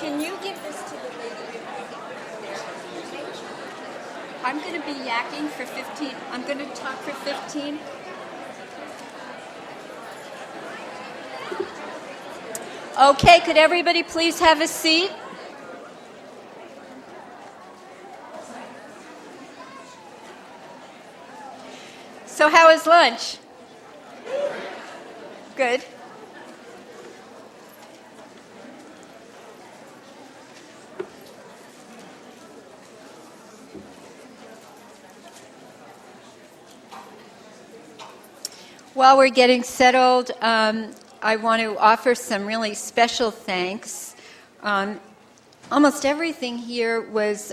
Can you give this to the lady there? I'm going to be yakking for 15. I'm going to talk for 15. Okay, could everybody please have a seat? So how was lunch? Good. While we're getting settled, I want to offer some really special thanks. Almost everything here was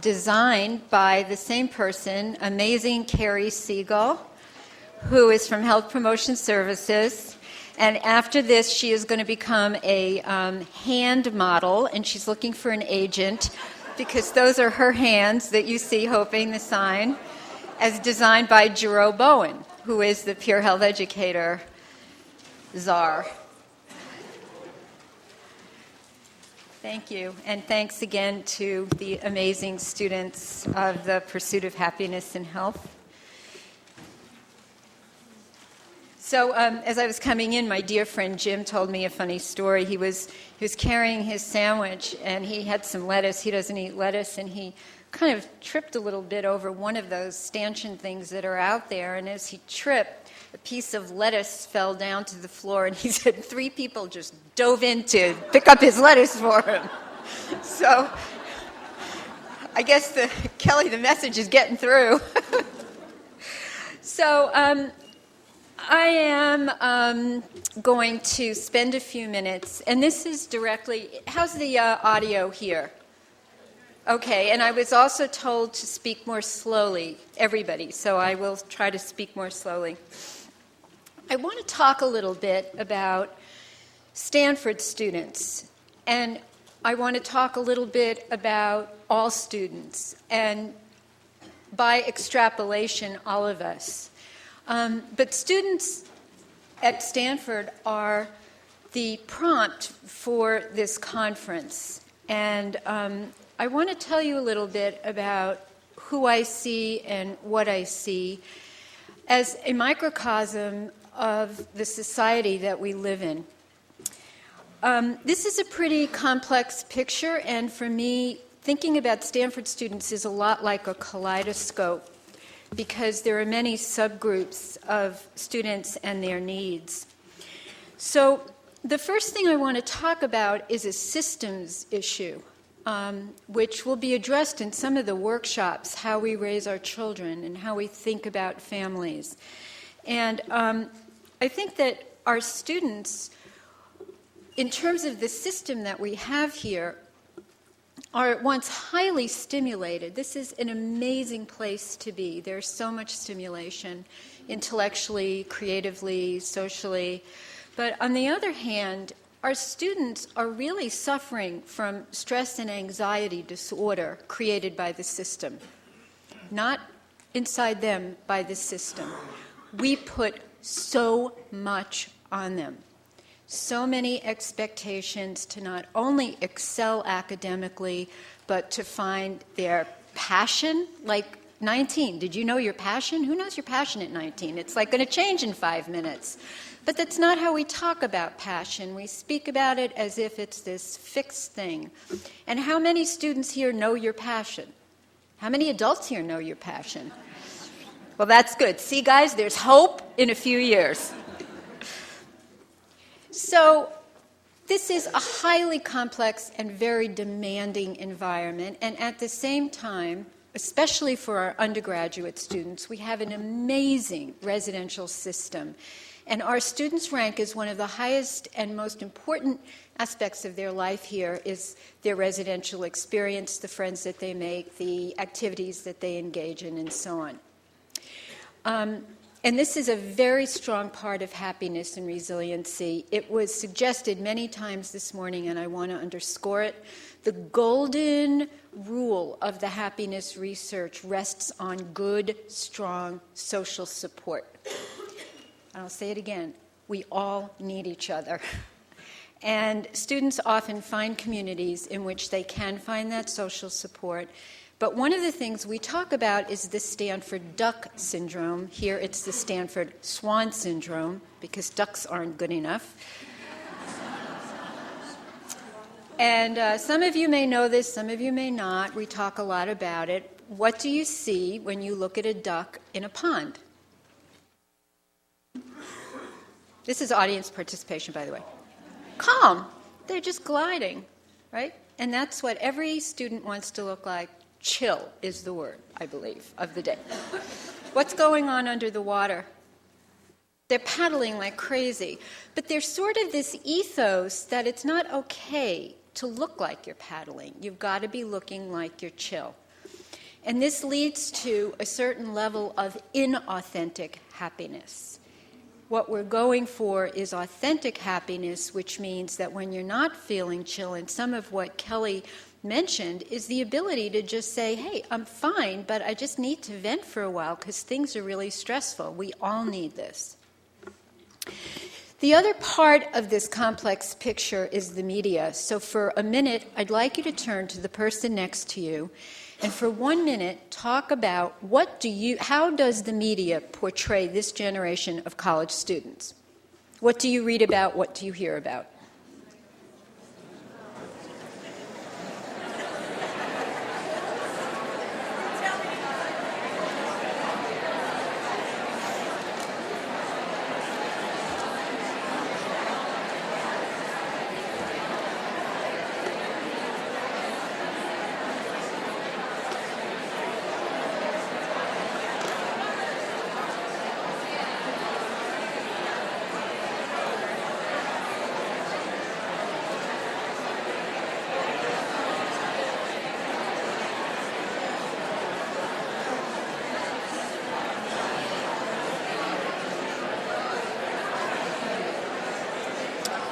designed by the same person, amazing Carrie Siegel, who is from Health Promotion Services. And after this, she is going to become a hand model, and she's looking for an agent because those are her hands that you see hoping the sign, as designed by Jerome Bowen, who is the Peer Health Educator czar. Thank you, and thanks again to the amazing students of the Pursuit of Happiness and Health. So as I was coming in, my dear friend Jim told me a funny story. He was carrying his sandwich, and he had some lettuce. He doesn't eat lettuce, and he kind of tripped a little bit over one of those stanchion things that are out there, and as he tripped, a piece of lettuce fell down to the floor, and he said 3 people just dove in to pick up his lettuce for him. So I guess, Kelly, the message is getting through. So I am going to spend a few minutes, and this is directly, how's the audio here? Okay, and I was also told to speak more slowly, everybody, so I will try to speak more slowly. I want to talk a little bit about Stanford students, and I want to talk a little bit about all students, and by extrapolation, all of us. But students at Stanford are the prompt for this conference, and I want to tell you a little bit about who I see and what I see as a microcosm of the society that we live in. This is a pretty complex picture, and for me, thinking about Stanford students is a lot like a kaleidoscope because there are many subgroups of students and their needs. So the first thing I want to talk about is a systems issue, which will be addressed in some of the workshops, how we raise our children and how we think about families. And I think that our students, in terms of the system that we have here, are at once highly stimulated. This is an amazing place to be. There's so much stimulation, intellectually, creatively, socially. But on the other hand, our students are really suffering from stress and anxiety disorder created by the system. Not inside them, by the system. We put so much on them. So many expectations to not only excel academically, but to find their passion. Like 19, did you know your passion? Who knows your passion at 19? It's like going to change in 5 minutes. But that's not how we talk about passion. We speak about it as if it's this fixed thing. And how many students here know your passion? How many adults here know your passion? Well, that's good. See, guys, there's hope in a few years. So this is a highly complex and very demanding environment, and at the same time, especially for our undergraduate students, we have an amazing residential system. And our students rank as one of the highest and most important aspects of their life here is their residential experience, the friends that they make, the activities that they engage in, and so on. And this is a very strong part of happiness and resiliency. It was suggested many times this morning, and I want to underscore it. The golden rule of the happiness research rests on good, strong social support. I'll say it again. We all need each other. And students often find communities in which they can find that social support. But one of the things we talk about is the Stanford duck syndrome. Here it's the Stanford Swan syndrome, because ducks aren't good enough. And some of you may know this, some of you may not. We talk a lot about it. What do you see when you look at a duck in a pond? This is audience participation, by the way. Calm. They're just gliding, right? And that's what every student wants to look like. Chill is the word, I believe, of the day. What's going on under the water? They're paddling like crazy. But there's sort of this ethos that it's not okay to look like you're paddling. You've got to be looking like you're chill. And this leads to a certain level of inauthentic happiness. What we're going for is authentic happiness, which means that when you're not feeling chill, and some of what Kelly mentioned is the ability to just say, hey, I'm fine, but I just need to vent for a while because things are really stressful. We all need this. The other part of this complex picture is the media. So for a minute, I'd like you to turn to the person next to you and for 1 minute talk about how does the media portray this generation of college students? What do you read about? What do you hear about?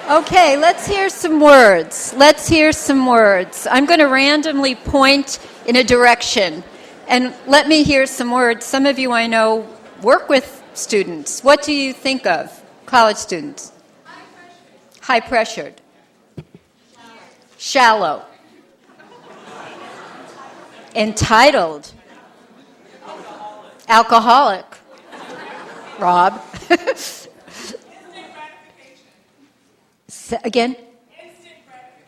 Okay, let's hear some words. I'm going to randomly point in a direction, and let me hear some words. Some of you I know work with students. What do you think of college students? High-pressured. Shallow. Entitled. Alcoholic. Rob. Again?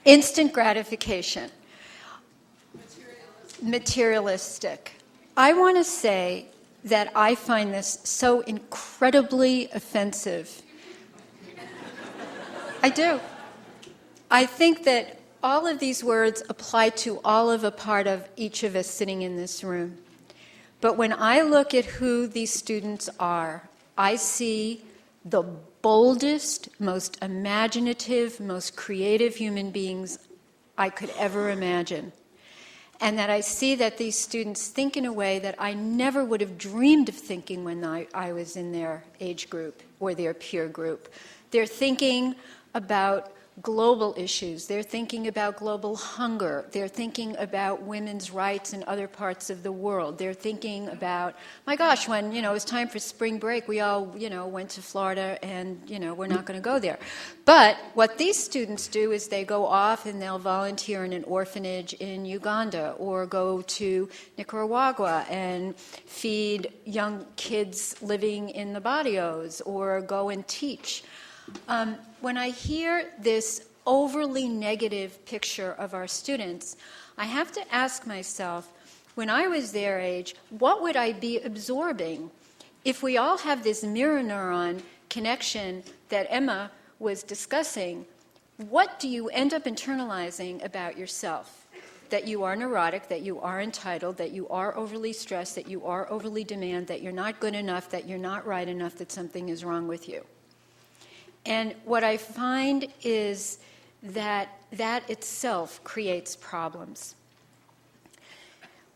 Instant gratification. Materialistic. I want to say that I find this so incredibly offensive. I do. I think that all of these words apply to all of a part of each of us sitting in this room. But when I look at who these students are, I see the boldest, most imaginative, most creative human beings I could ever imagine. And that I see that these students think in a way that I never would have dreamed of thinking when I was in their age group or their peer group. They're thinking about global issues. They're thinking about global hunger. They're thinking about women's rights in other parts of the world. They're thinking about, my gosh, when, it was time for spring break, we all, went to Florida and, we're not going to go there. But what these students do is they go off and they'll volunteer in an orphanage in Uganda or go to Nicaragua and feed young kids living in the barrios or go and teach. When I hear this overly negative picture of our students, I have to ask myself, when I was their age, what would I be absorbing? If we all have this mirror neuron connection that Emma was discussing, what do you end up internalizing about yourself? That you are neurotic, that you are entitled, that you are overly stressed, that you are overly demanding, that you're not good enough, that you're not right enough, that something is wrong with you. And what I find is that itself creates problems.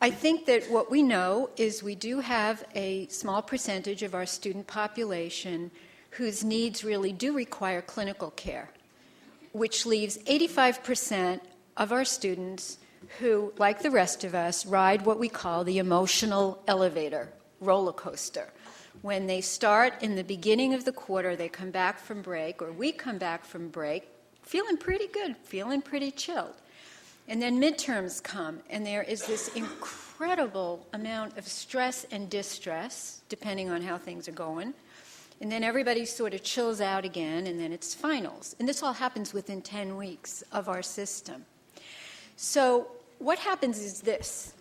I think that what we know is we do have a small percentage of our student population whose needs really do require clinical care, which leaves 85% of our students who, like the rest of us, ride what we call the emotional elevator, roller coaster. When they start in the beginning of the quarter, they come back from break, or we come back from break, feeling pretty good, feeling pretty chilled. And then midterms come, and there is this incredible amount of stress and distress, depending on how things are going. And then everybody sort of chills out again, and then it's finals. And this all happens within 10 weeks of our system. So what happens is this.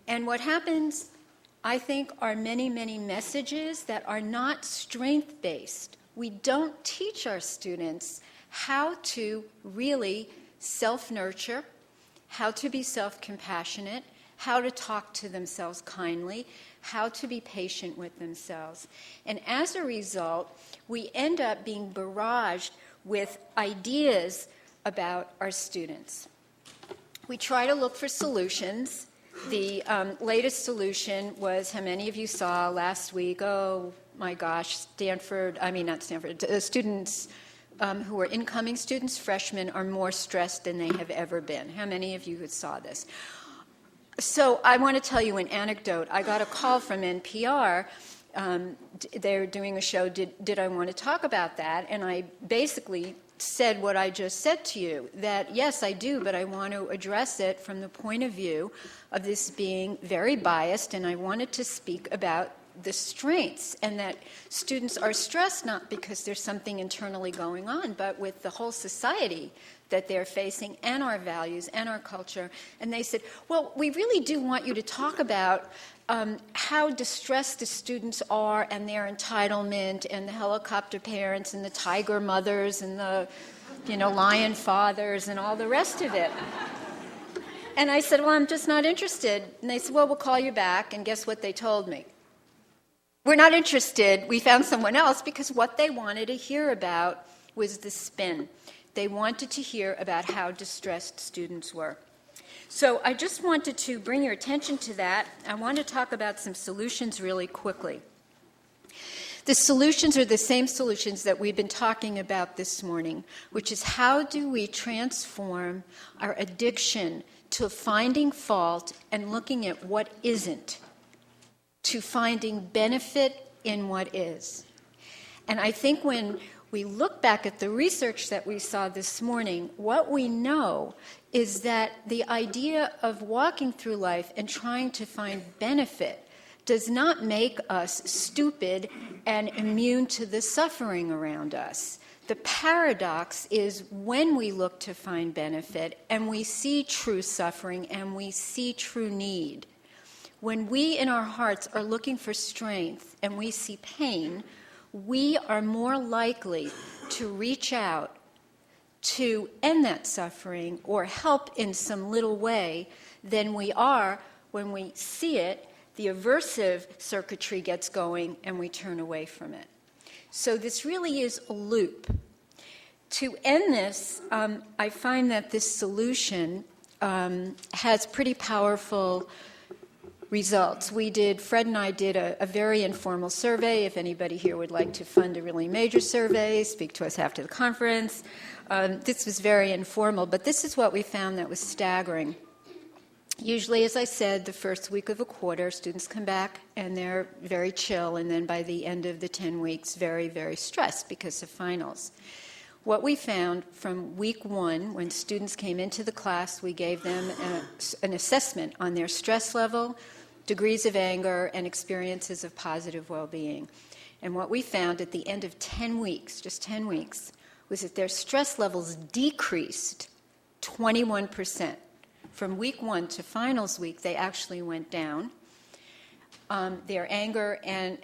And what happens, I think, are many, many messages that are not strength-based. We don't teach our students how to really self-nurture, how to be self-compassionate, how to talk to themselves kindly, how to be patient with themselves. And as a result, we end up being barraged with ideas about our students. We try to look for solutions. The latest solution was, how many of you saw last week, oh my gosh, students who are incoming students, freshmen, are more stressed than they have ever been. How many of you saw this? So I want to tell you an anecdote. I got a call from NPR. They're doing a show, did I want to talk about that? And I basically said what I just said to you, that yes, I do, but I want to address it from the point of view of this being very biased, and I wanted to speak about the strengths, and that students are stressed not because there's something internally going on, but with the whole society that they're facing and our values and our culture. And they said, well, we really do want you to talk about how distressed the students are and their entitlement and the helicopter parents and the tiger mothers and the, lion fathers and all the rest of it. And I said, well, I'm just not interested. And they said, well, we'll call you back. And guess what they told me? We're not interested. We found someone else, because what they wanted to hear about was the spin. They wanted to hear about how distressed students were. So I just wanted to bring your attention to that. I want to talk about some solutions really quickly. The solutions are the same solutions that we've been talking about this morning, which is how do we transform our addiction to finding fault and looking at what isn't, to finding benefit in what is. And I think when we look back at the research that we saw this morning, what we know is that the idea of walking through life and trying to find benefit does not make us stupid and immune to the suffering around us. The paradox is when we look to find benefit and we see true suffering and we see true need, when we in our hearts are looking for strength and we see pain, we are more likely to reach out to end that suffering or help in some little way than we are when we see it, the aversive circuitry gets going, and we turn away from it. So this really is a loop. To end this, I find that this solution has pretty powerful results. Fred and I did a very informal survey. If anybody here would like to fund a really major survey, speak to us after the conference. This was very informal, but this is what we found that was staggering. Usually, as I said, the first week of a quarter, students come back and they're very chill, and then by the end of the 10 weeks, very, very stressed because of finals. What we found from week one, when students came into the class, we gave them an assessment on their stress level, degrees of anger, and experiences of positive well-being. And what we found at the end of 10 weeks, just 10 weeks, was that their stress levels decreased 21%. From week one to finals week, they actually went down. Their anger and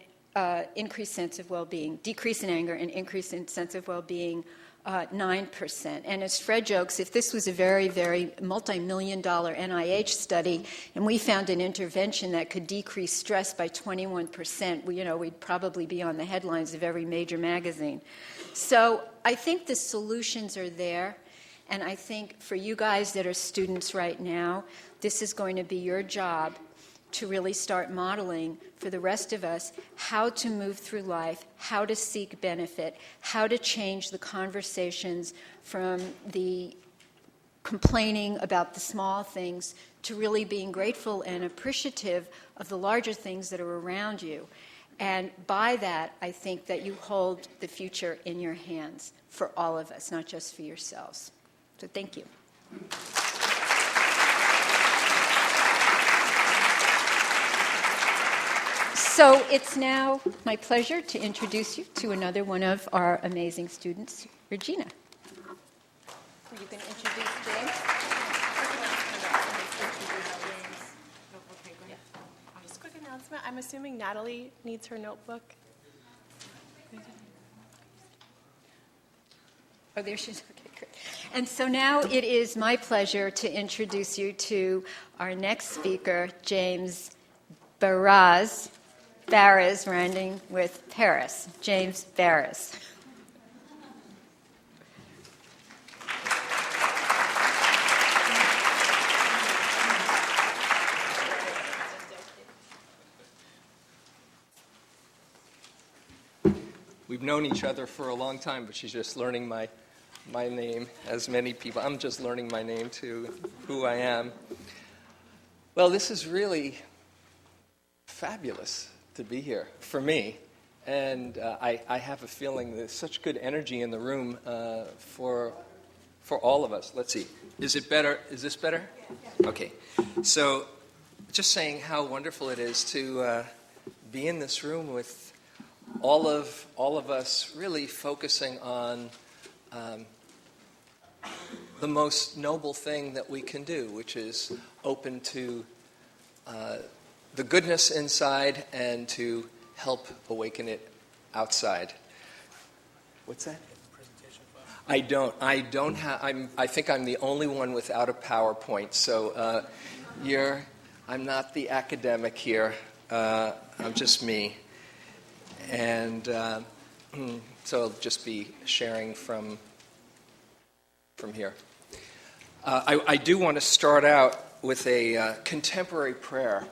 increased sense of well-being, decrease in anger and increase in sense of well-being, 9%. And as Fred jokes, if this was a very, very multi-million-dollar NIH study and we found an intervention that could decrease stress by 21%, we'd probably be on the headlines of every major magazine. So I think the solutions are there. And I think for you guys that are students right now, this is going to be your job to really start modeling for the rest of us how to move through life, how to seek benefit, how to change the conversations from the complaining about the small things to really being grateful and appreciative of the larger things that are around you. And by that, I think that you hold the future in your hands for all of us, not just for yourselves. So thank you. So it's now my pleasure to introduce you to another one of our amazing students, Regina. Are you going to introduce James? Just a quick announcement. I'm assuming Natalie needs her notebook. Oh, there she is. Okay, great. And so now it is my pleasure to introduce you to our next speaker, James Barras, rhyming with Paris. James Barras. We've known each other for a long time, but she's just learning my name, as many people. I'm just learning my name too, who I am. Well, this is really fabulous to be here for me. And I have a feeling there's such good energy in the room for all of us. Let's see. Is it better? Is this better? Okay. So just saying how wonderful it is to be in this room with all of us really focusing on the most noble thing that we can do, which is open to the goodness inside and to help awaken it outside. What's that? I don't have. I think I'm the only one without a PowerPoint. So I'm not the academic here. I'm just me. And so I'll just be sharing from here. I do want to start out with a contemporary prayer.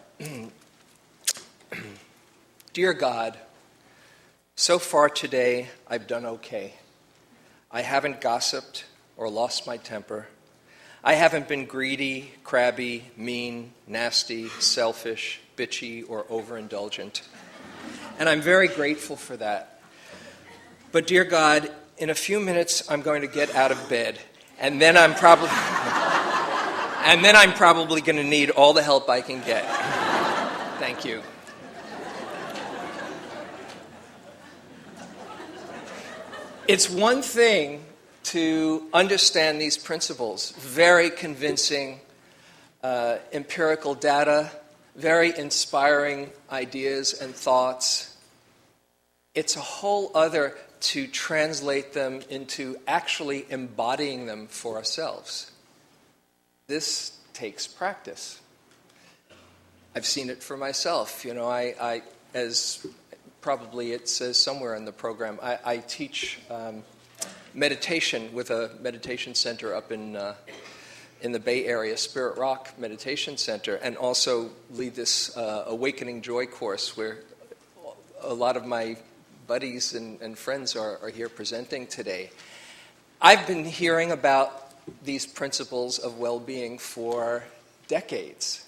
Dear God, so far today I've done okay. I haven't gossiped or lost my temper. I haven't been greedy, crabby, mean, nasty, selfish, bitchy, or overindulgent. And I'm very grateful for that. But dear God, in a few minutes I'm going to get out of bed, and then I'm probably going to need all the help I can get. Thank you. It's one thing to understand these principles, very convincing empirical data, very inspiring ideas and thoughts. It's a whole other to translate them into actually embodying them for ourselves. This takes practice. I've seen it for myself. You know, I as probably it says somewhere in the program, I teach meditation with a meditation center up in the Bay Area, Spirit Rock Meditation Center, and also lead this Awakening Joy course where a lot of my buddies and friends are here presenting today. I've been hearing about these principles of well-being for decades,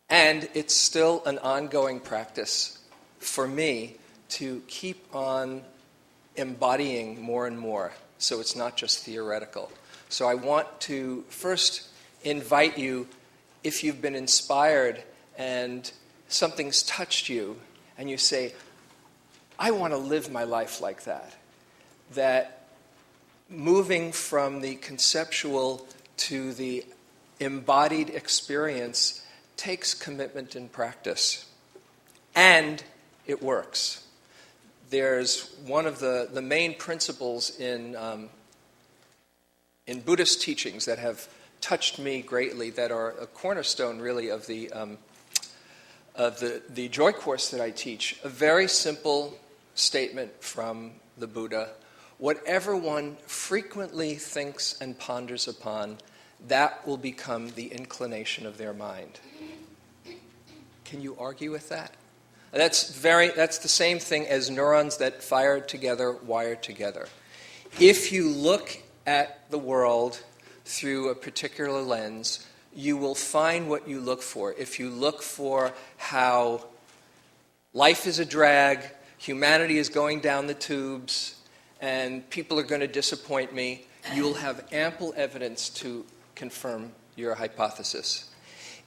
and it's still an ongoing practice for me to keep on embodying more and more, so it's not just theoretical. So I want to first invite you, if you've been inspired and something's touched you, and you say, I want to live my life like that, that moving from the conceptual to the embodied experience takes commitment and practice. And it works. There's one of the main principles in Buddhist teachings that have touched me greatly, that are a cornerstone really of the Joy Course that I teach. A very simple statement from the Buddha: whatever one frequently thinks and ponders upon, that will become the inclination of their mind. Can you argue with that? That's the same thing as neurons that fire together, wire together. If you look at the world through a particular lens, you will find what you look for. If you look for how life is a drag, humanity is going down the tubes, and people are going to disappoint me, you'll have ample evidence to confirm your hypothesis.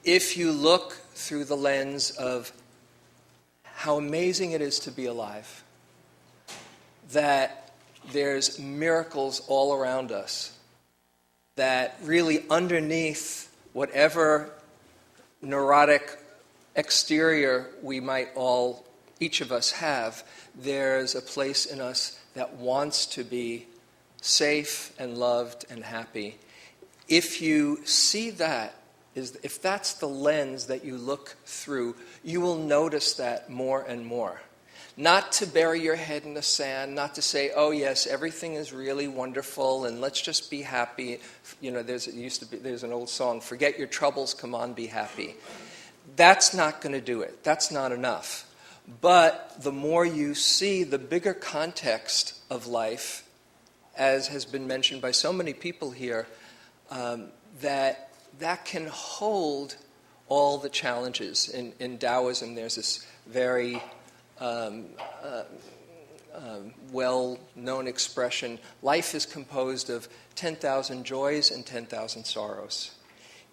If you look through the lens of how amazing it is to be alive, that there's miracles all around us, that really underneath whatever neurotic exterior we might each of us have, there's a place in us that wants to be safe and loved and happy. If you see that, if that's the lens that you look through, you will notice that more and more. Not to bury your head in the sand, not to say, oh yes, everything is really wonderful and let's just be happy. You know, there's an old song, forget your troubles, come on, be happy. That's not going to do it. That's not enough. But the more you see the bigger context of life, as has been mentioned by so many people here, that can hold all the challenges. In Taoism, there's this very well-known expression, life is composed of 10,000 joys and 10,000 sorrows.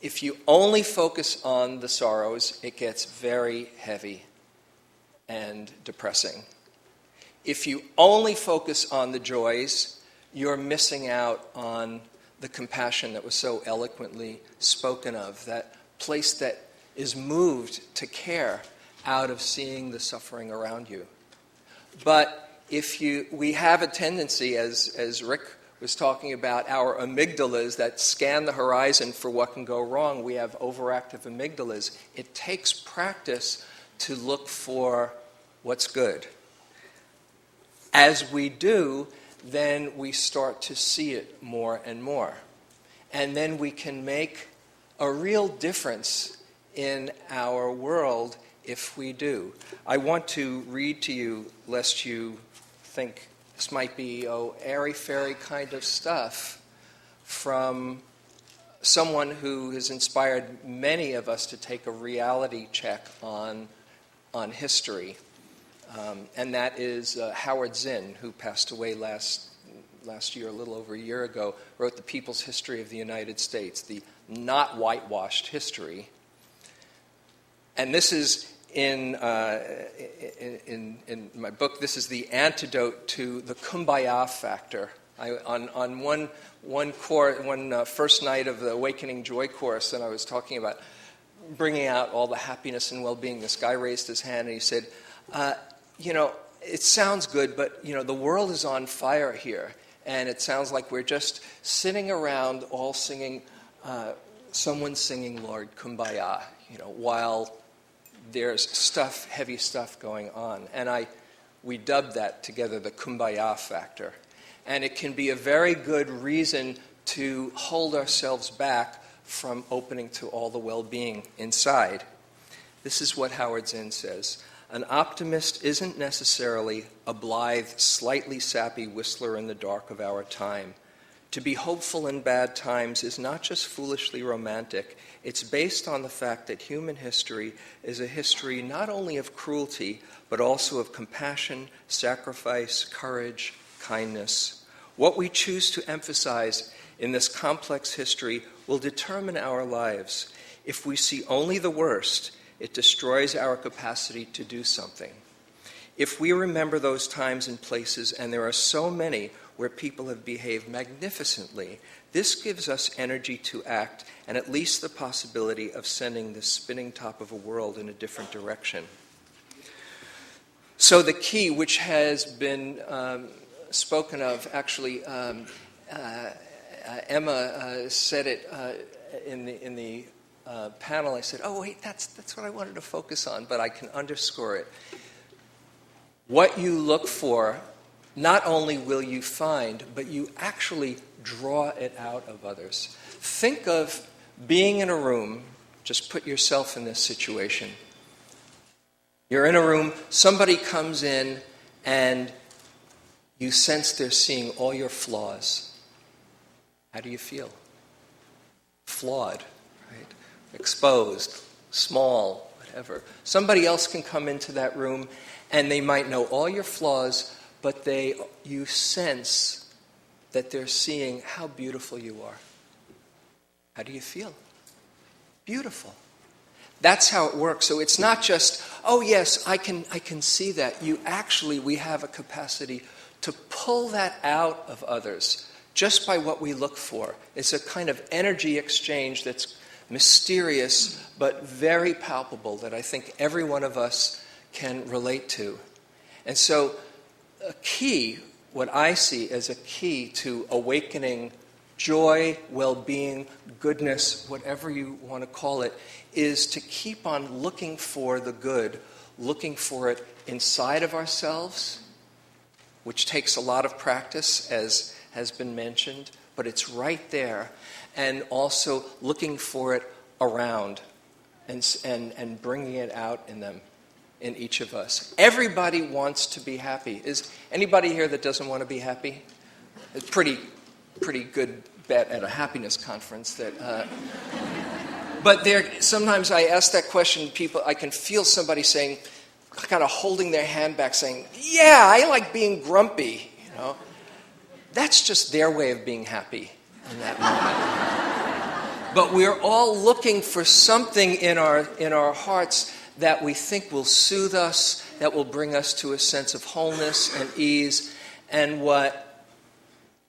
If you only focus on the sorrows, it gets very heavy and depressing. If you only focus on the joys, you're missing out on the compassion that was so eloquently spoken of, that place that is moved to out of seeing the suffering around you. But we have a tendency, as Rick was talking about, our amygdalas that scan the horizon for what can go wrong. We have overactive amygdalas. It takes practice to look for what's good. As we do, then we start to see it more and more. And then we can make a real difference in our world if we do. I want to read to you, lest you think this might be airy-fairy kind of stuff, from someone who has inspired many of us to take a reality check on history. And that is Howard Zinn, who passed away last year, a little over a year ago, wrote The People's History of the United States, the not whitewashed history. And this is in my book, this is the antidote to the kumbaya factor. On one first night of the Awakening Joy course, and I was talking about bringing out all the happiness and well-being, this guy raised his hand and he said, it sounds good, but the world is on fire here, and it sounds like we're just sitting around all singing, someone singing Lord Kumbaya, while there's heavy stuff going on. And we dubbed that together the Kumbaya factor. And it can be a very good reason to hold ourselves back from opening to all the well-being inside. This is what Howard Zinn says. An optimist isn't necessarily a blithe, slightly sappy whistler in the dark of our time. To be hopeful in bad times is not just foolishly romantic, it's based on the fact that human history is a history not only of cruelty, but also of compassion, sacrifice, courage, kindness. What we choose to emphasize in this complex history will determine our lives. If we see only the worst, it destroys our capacity to do something. If we remember those times and places, and there are so many where people have behaved magnificently, this gives us energy to act and at least the possibility of sending the spinning top of a world in a different direction. So the key, which has been spoken of, actually, Emma said it in the panel. I said, oh wait, that's what I wanted to focus on, but I can underscore it. What you look for, not only will you find, but you actually draw it out of others. Think of being in a room, just put yourself in this situation. You're in a room, somebody comes in, and you sense they're seeing all your flaws. How do you feel? Flawed, right? Exposed, small, whatever. ever. Somebody else can come into that room and they might know all your flaws, but you sense that they're seeing how beautiful you are. How do you feel? Beautiful. That's how it works. So it's not just, oh yes, I can see that. We have a capacity to pull that out of others just by what we look for. It's a kind of energy exchange that's mysterious but very palpable that I think every one of us can relate to. And so what I see as a key to awakening joy, well-being, goodness, whatever you want to call it, is to keep on looking for the good, looking for it inside of ourselves, which takes a lot of practice, as has been mentioned, but it's right there, and also looking for it around and bringing it out in each of us. Everybody wants to be happy. Is anybody here that doesn't want to be happy? It's pretty good bet at a happiness conference that. But sometimes I ask that question. I can feel somebody saying, kind of holding their hand back, saying, "Yeah, I like being grumpy." You know, that's just their way of being happy in that moment. But we're all looking for something in our hearts that we think will soothe us, that will bring us to a sense of wholeness and ease. And what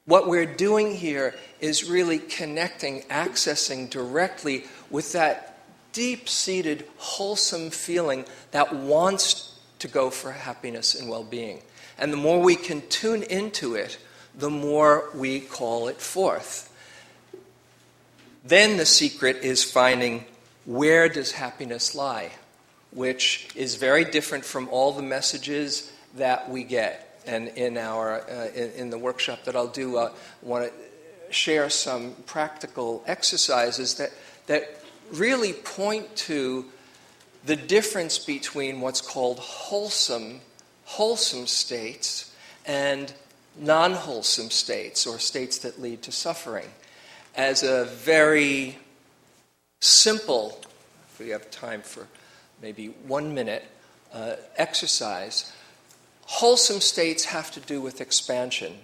we're doing here is really connecting, accessing directly with that deep-seated, wholesome feeling that wants to go for happiness and well-being. And the more we can tune into it, the more we call it forth. Then the secret is finding, where does happiness lie? Which is very different from all the messages that we get. And in the workshop that I'll do, I want to share some practical exercises that really point to the difference between what's called wholesome states and non-wholesome states, or states that lead to suffering. As a very simple, if we have time for maybe 1 minute, exercise, wholesome states have to do with expansion.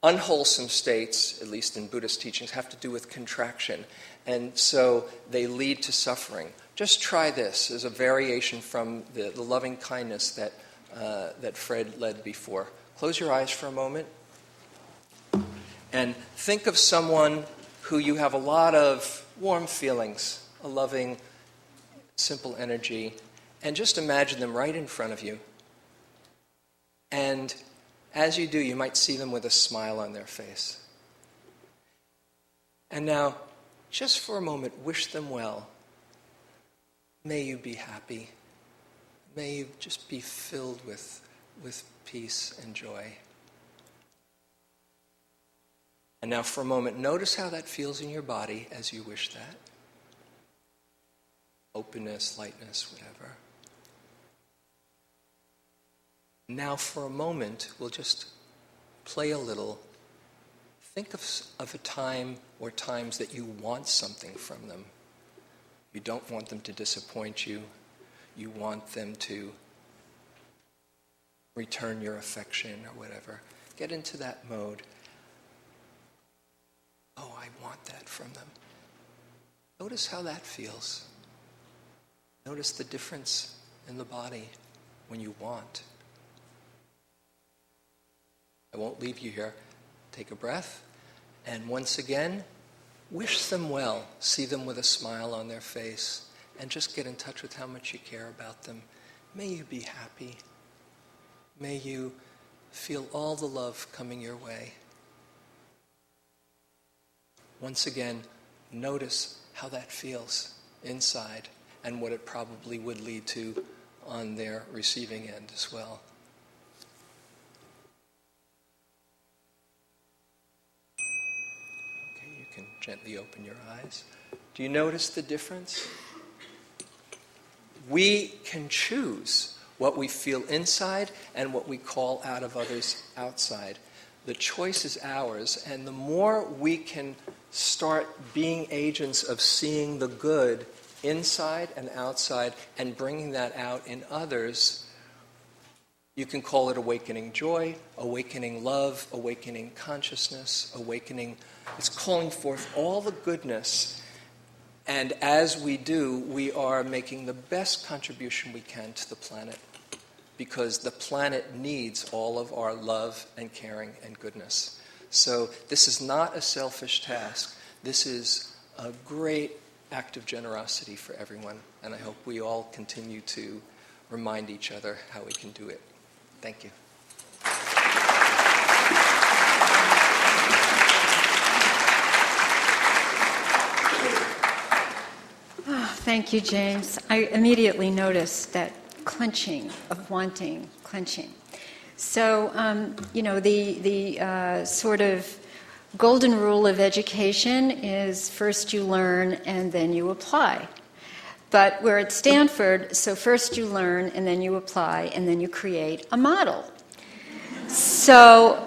Unwholesome states, at least in Buddhist teachings, have to do with contraction. And so they lead to suffering. Just try this as a variation from the loving kindness that Fred led before. Close your eyes for a moment. And think of someone who you have a lot of warm feelings, a loving, simple energy, and just imagine them right in front of you. And as you do, you might see them with a smile on their face. And now, just for a moment, wish them well. May you be happy. May you just be filled with peace and joy. And now for a moment, notice how that feels in your body as you wish that. Openness, lightness, whatever. Now for a moment, we'll just play a little. Think of a time or times that you want something from them. You don't want them to disappoint you. You want them to return your affection or whatever. Get into that mode. Oh, I want that from them. Notice how that feels. Notice the difference in the body when you want. I won't leave you here. Take a breath. And once again, wish them well. See them with a smile on their face. And just get in touch with how much you care about them. May you be happy. May you feel all the love coming your way. Once again, notice how that feels inside and what it probably would lead to on their receiving end as well. Okay, you can gently open your eyes. Do you notice the difference? We can choose what we feel inside and what we call out of others outside. The choice is ours, and the more we can start being agents of seeing the good inside and outside, and bringing that out in others. You can call it awakening joy, awakening love, awakening consciousness, awakening. It's calling forth all the goodness. And as we do, we are making the best contribution we can to the planet, because the planet needs all of our love and caring and goodness. So this is not a selfish task. This is a great act of generosity for everyone. And I hope we all continue to remind each other how we can do it. Thank you. Thank you, James. I immediately noticed that clenching of wanting, clenching. So, the sort of golden rule of education is first you learn and then you apply. But we're at Stanford, so first you learn and then you apply and then you create a model. So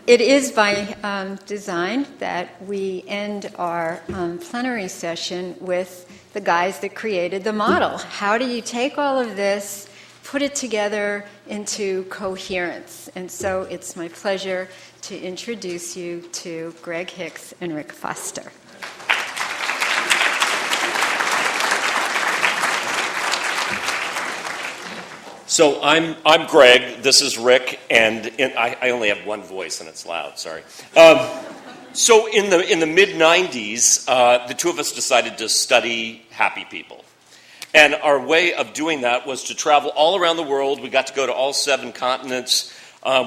it is by design that we end our plenary session with the guys that created the model. How do you take all of this, put it together into coherence? And so it's my pleasure to introduce you to Greg Hicks and Rick Foster. So I'm Greg, this is Rick, and I only have one voice and it's loud, sorry. So in the mid-90s, the two of us decided to study happy people. And our way of doing that was to travel all around the world. We got to go to all 7 continents.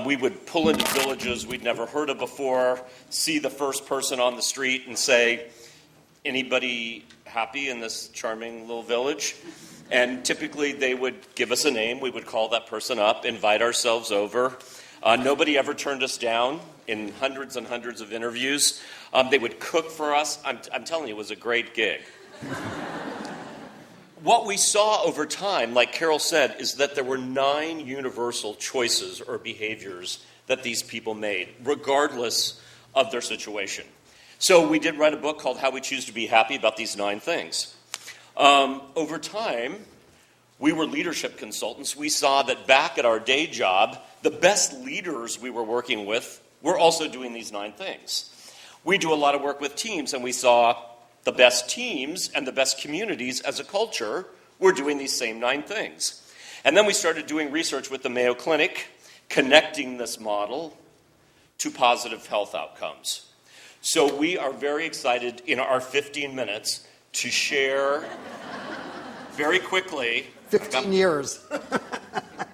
We would pull into villages we'd never heard of before, see the first person on the street and say, anybody happy in this charming little village? And typically they would give us a name, we would call that person up, invite ourselves over. Nobody ever turned us down in hundreds and hundreds of interviews. They would cook for us. I'm telling you, it was a great gig. What we saw over time, like Carol said, is that there were 9 universal choices or behaviors that these people made, regardless of their situation. So we did write a book called How We Choose to Be Happy about these 9 things. Over time, we were leadership consultants. We saw that back at our day job, the best leaders we were working with were also doing these 9 things. We do a lot of work with teams, and we saw the best teams and the best communities as a culture were doing these same 9 things. And then we started doing research with the Mayo Clinic, connecting this model to positive health outcomes. So we are very excited in our 15 minutes to share very quickly. 15 years.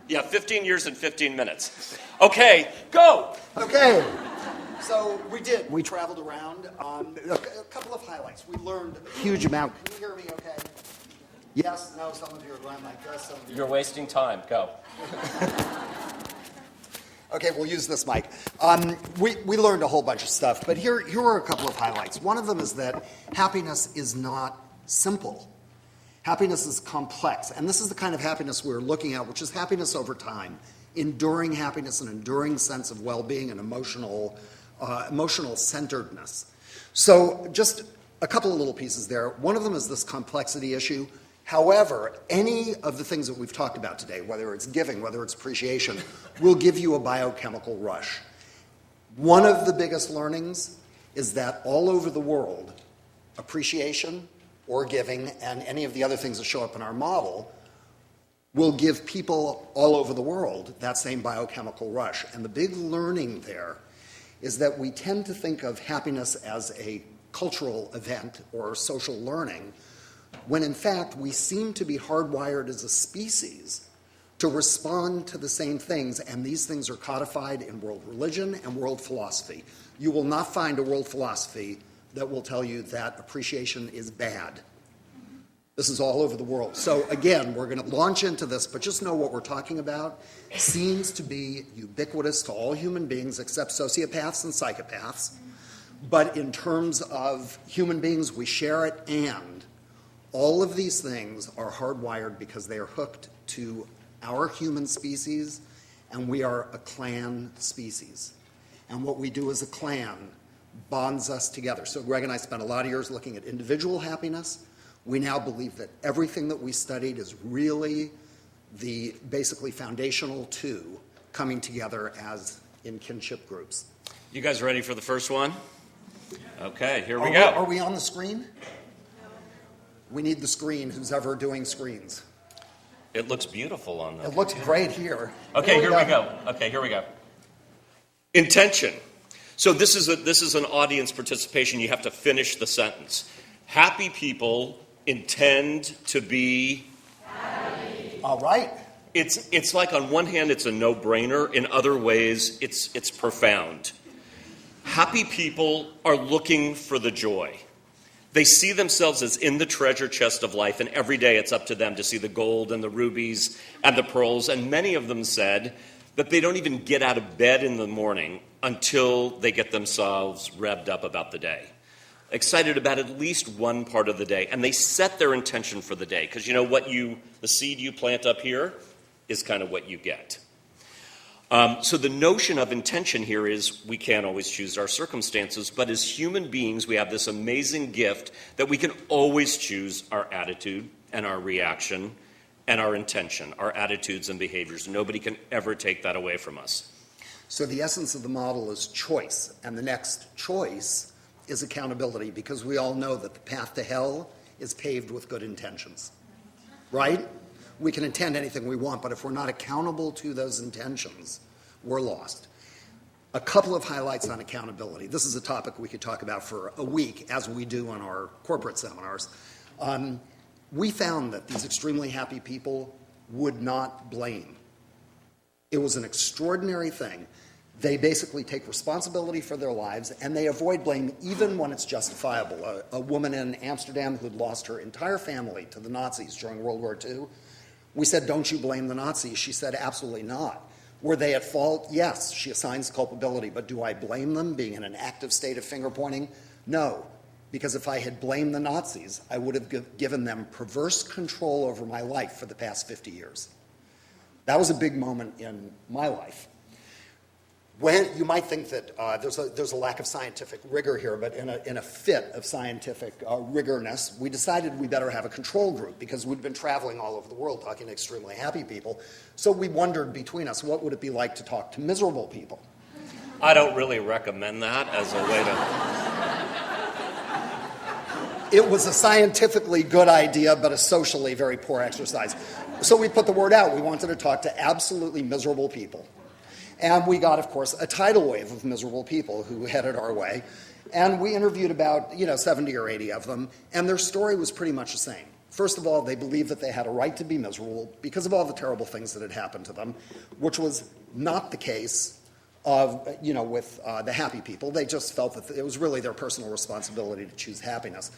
Yeah, 15 years and 15 minutes. Okay, go! Okay. So we traveled around. A couple of highlights. We learned a huge amount. Can you hear me okay? Yes, no, some of you are going like this. Some of you You're wasting time. Go. Okay, we'll use this mic. We learned a whole bunch of stuff, but here are a couple of highlights. One of them is that happiness is not simple. Happiness is complex, and this is the kind of happiness we're looking at, which is happiness over time, enduring happiness, an enduring sense of well-being and emotional centeredness. So just a couple of little pieces there. One of them is this complexity issue. However, any of the things that we've talked about today, whether it's giving, whether it's appreciation, will give you a biochemical rush. One of the biggest learnings is that all over the world, appreciation or giving and any of the other things that show up in our model will give people all over the world that same biochemical rush. And the big learning there is that we tend to think of happiness as a cultural event or social learning, when in fact we seem to be hardwired as a species to respond to the same things, and these things are codified in world religion and world philosophy. You will not find a world philosophy that will tell you that appreciation is bad. This is all over the world. So again, we're going to launch into this, but just know what we're talking about seems to be ubiquitous to all human beings except sociopaths and psychopaths. But in terms of human beings, we share it, and all of these things are hardwired because they are hooked to our human species, and we are a clan species. And what we do as a clan bonds us together. So Greg and I spent a lot of years looking at individual happiness. We now believe that everything that we studied is really the basically foundational to coming together as in kinship groups. You guys ready for the first one? Okay, here we Are go. Are we on the screen? We need the screen, who's ever doing screens. It looks beautiful on the... It looks great here. Okay, here we go. Okay, here we go. Intention. So this is an audience participation. You have to finish the sentence. Happy people intend to be... All right. It's like on one hand it's a no-brainer. In other ways it's profound. Happy people are looking for the joy. They see themselves as in the treasure chest of life, and every day it's up to them to see the gold and the rubies and the pearls. And many of them said that they don't even get out of bed in the morning until they get themselves revved up about the day, excited about at least one part of the day. And they set their intention for the day, because you know what the seed you plant up here is kind of what you get. So the notion of intention here is we can't always choose our circumstances, but as human beings, we have this amazing gift that we can always choose our attitude and our reaction and our intention, our attitudes and behaviors. Nobody can ever take that away from us. So the essence of the model is choice, and the next choice is accountability, because we all know that the path to hell is paved with good intentions, right? We can intend anything we want, but if we're not accountable to those intentions, we're lost. A couple of highlights on accountability. This is a topic we could talk about for a week, as we do in our corporate seminars. We found that these extremely happy people would not blame. It was an extraordinary thing. They basically take responsibility for their lives, and they avoid blame even when it's justifiable. A woman in Amsterdam who'd lost her entire family to the Nazis during World War II, we said, don't you blame the Nazis? She said, absolutely not. Were they at fault? Yes, she assigns culpability. But do I blame them, being in an active state of finger-pointing? No, because if I had blamed the Nazis, I would have given them perverse control over my life for the past 50 years. That was a big moment in my life. When you might think that there's a lack of scientific rigor here, but in a fit of scientific rigorness, we decided we better have a control group, because we'd been traveling all over the world talking to extremely happy people. So we wondered between us, what would it be like to talk to miserable people? I don't really recommend that as a way to... It was a scientifically good idea, but a socially very poor exercise. So we put the word out. We wanted to talk to absolutely miserable people. And we got, of course, a tidal wave of miserable people who headed our way. And we interviewed about, 70 or 80 of them, and their story was pretty much the same. First of all, they believed that they had a right to be miserable because of all the terrible things that had happened to them, which was not the case with the happy people. They just felt that it was really their personal responsibility to choose happiness.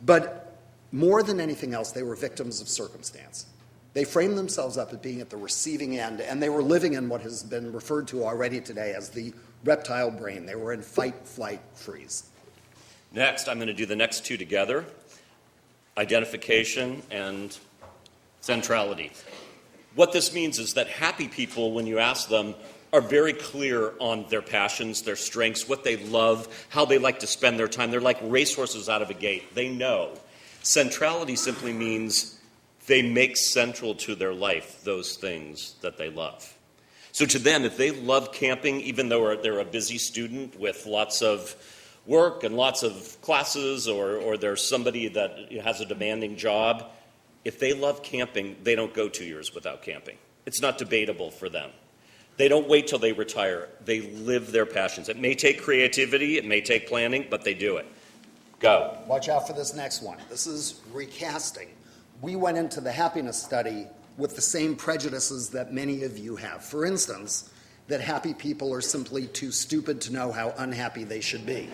But more than anything else, they were victims of circumstance. They framed themselves up as being at the receiving end, and they were living in what has been referred to already today as the reptile brain. They were in fight, flight, freeze. Next, I'm going to do the next two together. Identification and centrality. What this means is that happy people, when you ask them, are very clear on their passions, their strengths, what they love, how they like to spend their time. They're like racehorses out of a gate. They know. Centrality simply means they make central to their life those things that they love. So to them, if they love camping, even though they're a busy student with lots of work and lots of classes, or there's somebody that has a demanding job, if they love camping, they don't go 2 years without camping. It's not debatable for them. They don't wait till they retire. They live their passions. It may take creativity, it may take planning, but they do it. Go. Watch out for this next one. This is recasting. We went into the happiness study with the same prejudices that many of you have. For instance, that happy people are simply too stupid to know how unhappy they should be.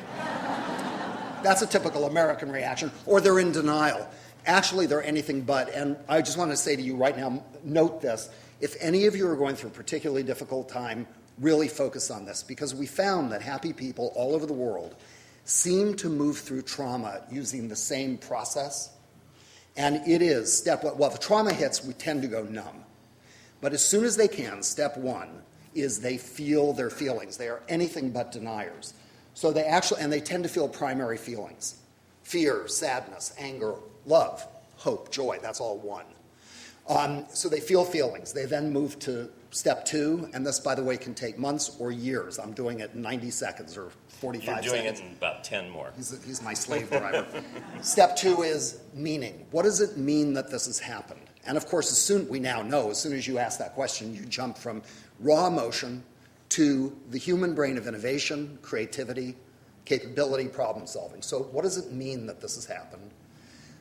That's a typical American reaction. Or they're in denial. Actually, they're anything but. And I just want to say to you right now, note this. If any of you are going through a particularly difficult time, really focus on this, because we found that happy people all over the world seem to move through trauma using the same process. And it is well, the trauma hits, we tend to go numb. But as soon as they can, step one is they feel their feelings. They are anything but deniers. So they tend to feel primary feelings. fear, sadness, anger, love, hope, joy. That's all one. So they feel feelings. They then move to step 2, and this, by the way, can take months or years. I'm doing it in 90 seconds or 45 seconds. You're doing it in about 10 more. He's my slave driver. Step 2 is meaning. What does it mean that this has happened? And of course, we now know, as soon as you ask that question, you jump from raw emotion to the human brain of innovation, creativity, capability, problem solving. So what does it mean that this has happened?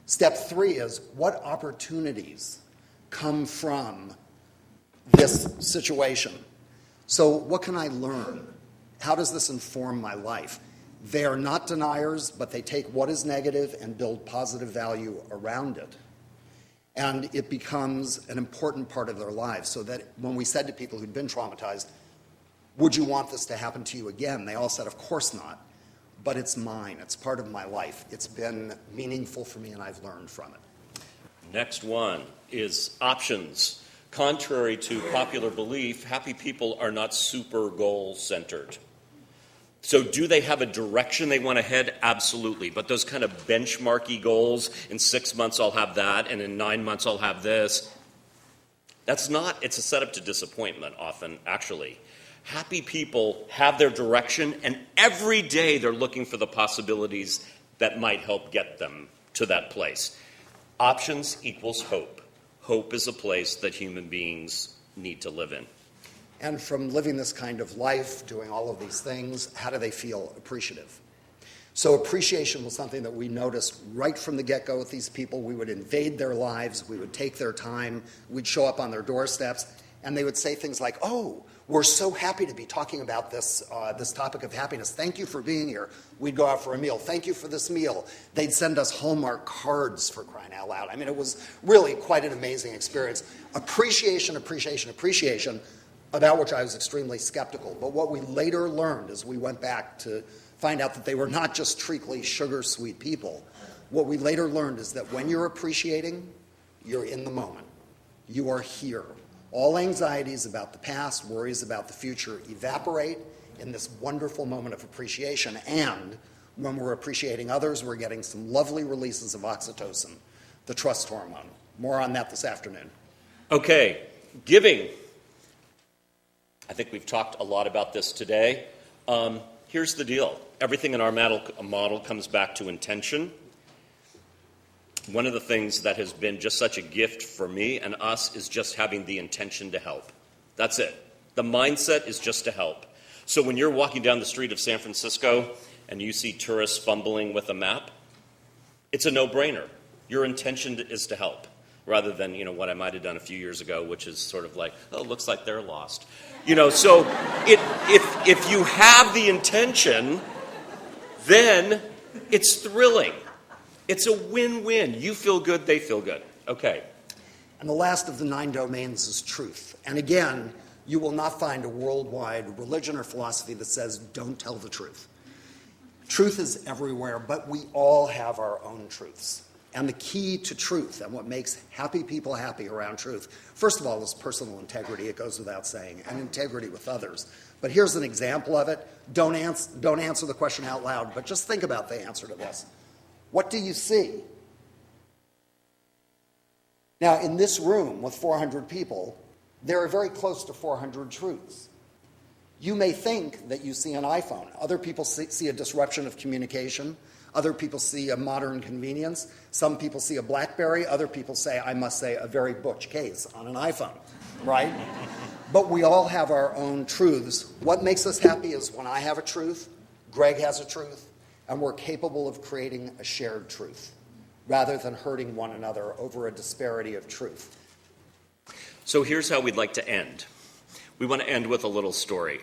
Step 3 is, what opportunities come from this situation? So what can I learn? How does this inform my life? They are not deniers, but they take what is negative and build positive value around it. And it becomes an important part of their lives, so that when we said to people who'd been traumatized, would you want this to happen to you again? They all said, of course not. But it's mine. It's part of my life. It's been meaningful for me, and I've learned from it. Next one is options. Contrary to popular belief, happy people are not super goal-centered. So do they have a direction they want to head? Absolutely. But those kind of benchmarky goals, in 6 months I'll have that, and in 9 months I'll have this, it's a setup to disappointment often, actually. Happy people have their direction, and every day they're looking for the possibilities that might help get them to that place. Options equals hope. Hope is a place that human beings need to live in. And from living this kind of life, doing all of these things, how do they feel appreciative? So appreciation was something that we noticed right from the get-go with these people. We would invade their lives. We would take their time. We'd show up on their doorsteps, and they would say things like, oh, we're so happy to be talking about this topic of happiness. Thank you for being here. We'd go out for a meal. Thank you for this meal. They'd send us Hallmark cards, for crying out loud. I mean, it was really quite an amazing experience. Appreciation, appreciation, appreciation, about which I was extremely skeptical. But what we later learned as we went back to find out that they were not just treacly, sugar-sweet people, what we later learned is that when you're appreciating, you're in the moment. You are here. All anxieties about the past, worries about the future evaporate in this wonderful moment of appreciation. And when we're appreciating others, we're getting some lovely releases of oxytocin, the trust hormone. More on that this afternoon. Okay, giving. I think we've talked a lot about this today. Here's the deal. Everything in our model comes back to intention. One of the things that has been just such a gift for me and us is just having the intention to help. That's it. The mindset is just to help. So when you're walking down the street of San Francisco and you see tourists fumbling with a map, it's a no-brainer. Your intention is to help, rather than, what I might have done a few years ago, which is sort of like, oh, looks like they're lost. So if you have the intention, then it's thrilling. It's a win-win. You feel good, they feel good. Okay. And the last of the 9 domains is truth. And again, you will not find a worldwide religion or philosophy that says, don't tell the truth. Truth is everywhere, but we all have our own truths. And the key to truth, and what makes happy people happy around truth, first of all, is personal integrity. It goes without saying, and integrity with others. But here's an example of it. Don't answer the question out loud, but just think about the answer to this. What do you see? Now, in this room with 400 people, there are very close to 400 truths. You may think that you see an iPhone. Other people see a disruption of communication. Other people see a modern convenience. Some people see a BlackBerry. Other people say, I must say, a very butch case on an iPhone, right? But we all have our own truths. What makes us happy is when I have a truth, Greg has a truth, and we're capable of creating a shared truth rather than hurting one another over a disparity of truth. So here's how we'd like to end. We want to end with a little story.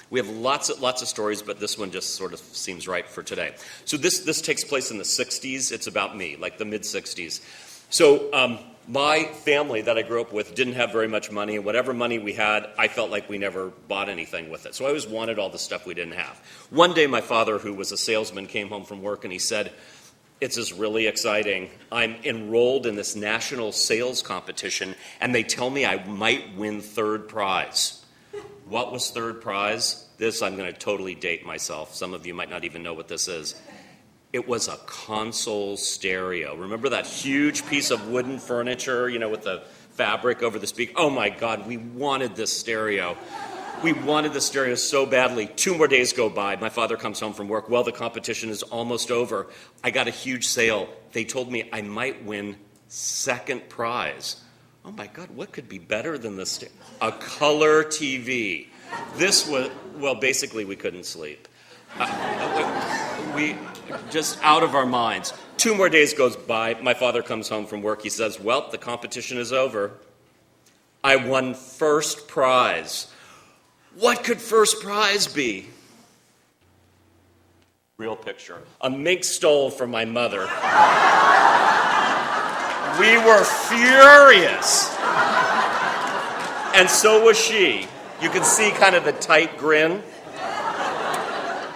We have lots of stories, but this one just sort of seems right for today. So this takes place in the 60s. It's about me, like the mid-60s. So my family that I grew up with didn't have very much money, and whatever money we had, I felt like we never bought anything with it. So I always wanted all the stuff we didn't have. One day my father, who was a salesman, came home from work, and he said, "It's just really exciting. I'm enrolled in this national sales competition, and they tell me I might win third prize." What was third prize? This, I'm going to totally date myself. Some of you might not even know what this is. It was a console stereo. Remember that huge piece of wooden furniture, with the fabric over the speaker? Oh my God, we wanted this stereo. We wanted the stereo so badly. 2 more days go by. My father comes home from work. Well, the competition is almost over. I got a huge sale. They told me I might win second prize. Oh my God, what could be better than this? A color TV. This was, basically we couldn't sleep. We just out of our minds. 2 more days goes by. My father comes home from work. He says, well, the competition is over. I won first prize. What could first prize be? Real picture. A mink stole from my mother. We were furious. And so was she. You can see kind of the tight grin.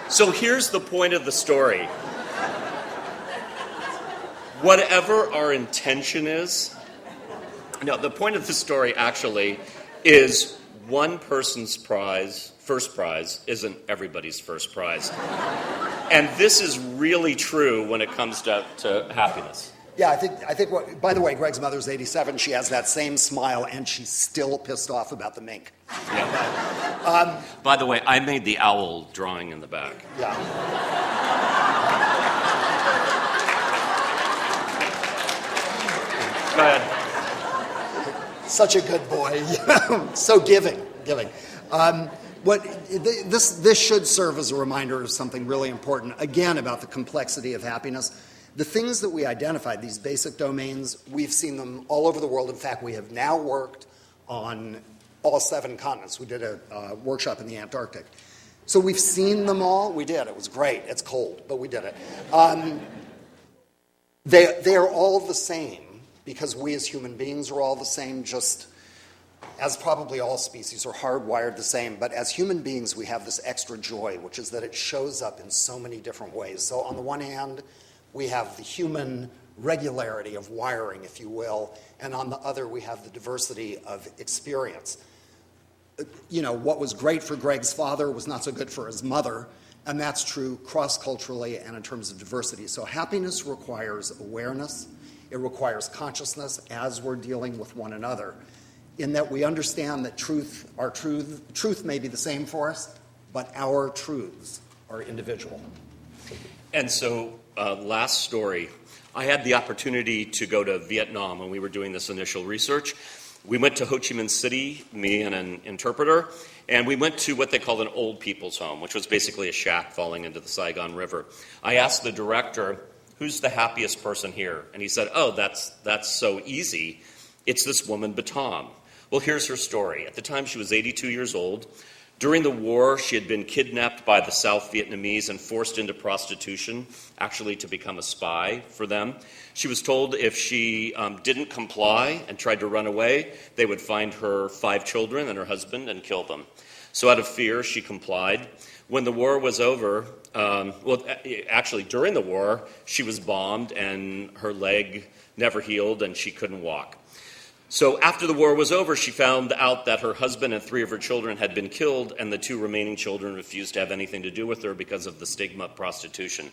So here's the point of the story. Whatever our intention is, the point of the story actually is one person's first prize isn't everybody's first prize. And this is really true when it comes to happiness. Yeah, I think. By the way, Greg's mother's 87. She has that same smile, and she's still pissed off about the mink. Yeah. By the way, I made the owl drawing in the back. Yeah. Go ahead. Such a good boy. So giving. This should serve as a reminder of something really important, again, about the complexity of happiness. The things that we identified, these basic domains, we've seen them all over the world. In fact, we have now worked on all 7 continents. We did a workshop in the Antarctic. So we've seen them all. We did. It was great. It's cold, but we did it. They are all the same because we as human beings are all the same, just as probably all species are hardwired the same. But as human beings, we have this extra joy, which is that it shows up in so many different ways. So on the one hand, we have the human regularity of wiring, if you will, and on the other, we have the diversity of experience. What was great for Greg's father was not so good for his mother, and that's true cross-culturally and in terms of diversity. So happiness requires awareness. It requires consciousness as we're dealing with one another, in that we understand that truth may be the same for us, but our truths are individual. And so, last story. I had the opportunity to go to Vietnam when we were doing this initial research. We went to Ho Chi Minh City, me and an interpreter, and we went to what they called an old people's home, which was basically a shack falling into the Saigon River. I asked the director, who's the happiest person here? And he said, oh, that's so easy. It's this woman, Batam. Well, here's her story. At the time, she was 82 years old. During the war, she had been kidnapped by the South Vietnamese and forced into prostitution, actually to become a spy for them. She was told if she didn't comply and tried to run away, they would find her 5 children and her husband and kill them. So out of fear, she complied. When the war was over, actually during the war, she was bombed and her leg never healed and she couldn't walk. So after the war was over, she found out that her husband and 3 of her children had been killed, and the 2 remaining children refused to have anything to do with her because of the stigma of prostitution.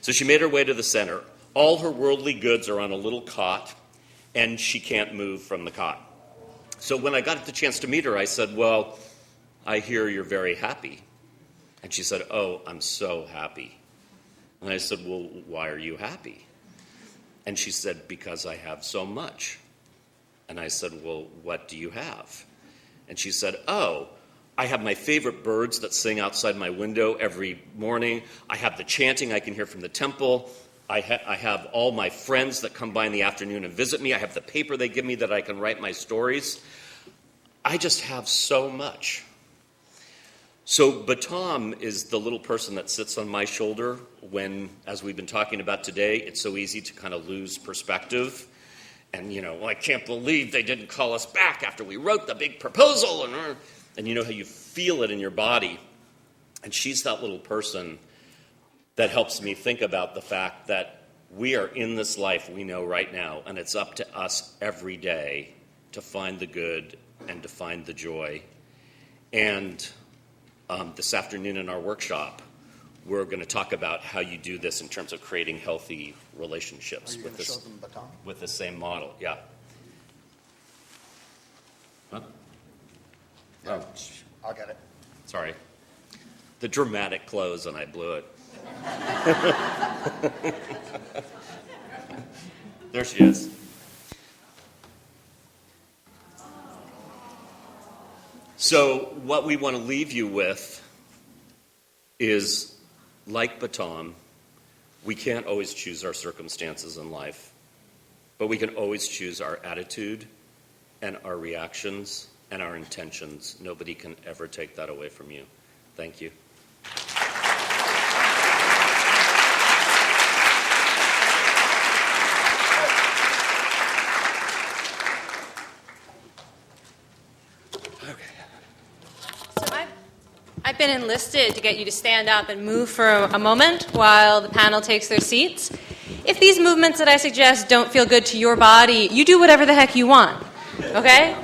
So she made her way to the center. All her worldly goods are on a little cot, and she can't move from the cot. So when I got the chance to meet her, I said, well, I hear you're very happy. And she said, oh, I'm so happy. And I said, well, why are you happy? And she said, because I have so much. And I said, well, what do you have? And she said, oh, I have my favorite birds that sing outside my window every morning. I have the chanting I can hear from the temple. I have all my friends that come by in the afternoon and visit me. I have the paper they give me that I can write my stories. I just have so much. So Batam is the little person that sits on my shoulder when, as we've been talking about today, it's so easy to kind of lose perspective. And, I can't believe they didn't call us back after we wrote the big proposal. And you know how you feel it in your body. And she's that little person that helps me think about the fact that we are in this life we know right now, and it's up to us every day to find the good and to find the joy. And this afternoon in our workshop, we're going to talk about how you do this in terms of creating healthy relationships Are you with going to this show them the baton? with the same model. Yeah. Huh? Yeah. Oh, I'll get it. sorry. The dramatic close, and I blew it. There she is. So what we want to leave you with is, like Baton, we can't always choose our circumstances in life, but we can always choose our attitude and our reactions and our intentions. Nobody can ever take that away from you. Thank you. I've been enlisted to get you to stand up and move for a moment while the panel takes their seats. If these movements that I suggest don't feel good to your body, you do whatever the heck you want, okay?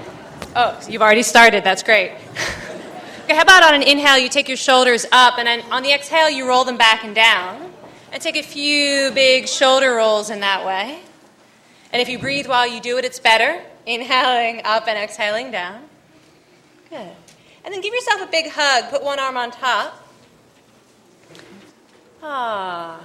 Oh, so you've already started. That's great. Okay, how about on an inhale, you take your shoulders up, and then on the exhale, you roll them back and down, and take a few big shoulder rolls in that way. And if you breathe while you do it, it's better. Inhaling up and exhaling down. Good. And then give yourself a big hug. Put one arm on top. Ah.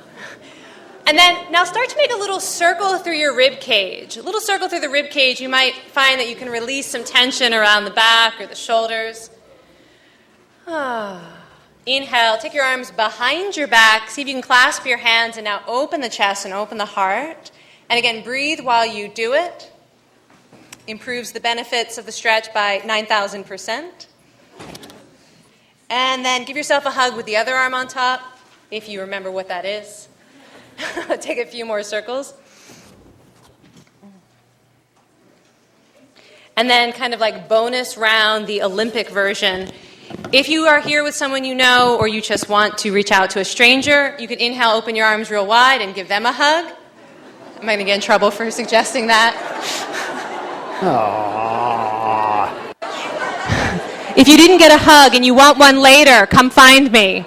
And then now start to make a little circle through your rib cage. A little circle through the rib cage. You might find that you can release some tension around the back or the shoulders. Ah. Inhale. Take your arms behind your back. See if you can clasp your hands and now open the chest and open the heart. And again, breathe while you do it. Improves the benefits of the stretch by 9,000%. And then give yourself a hug with the other arm on top, if you remember what that is. Take a few more circles. And then kind of like bonus round, the Olympic version. If you are here with someone you know or you just want to reach out to a stranger, you can inhale, open your arms real wide and give them a hug. Am I going to get in trouble for suggesting that? Aww. If you didn't get a hug and you want one later, come find me.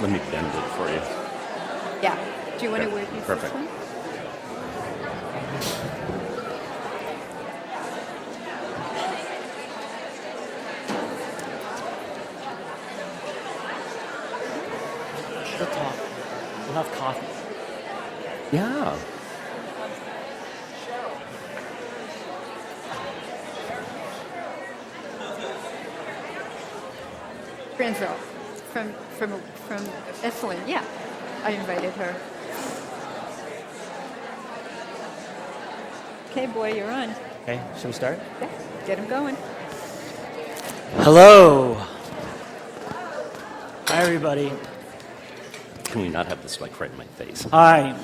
Let me bend it for you. Yeah. Do you want to work use Perfect. this one? We'll talk. We'll have coffee. Yeah. Granville from Efflin. Yeah, I invited her. Okay, boy, you're on. Okay, shall we start? Yeah, get him going. Hello. Hi, everybody. Can we not have this like right in my face? Hi.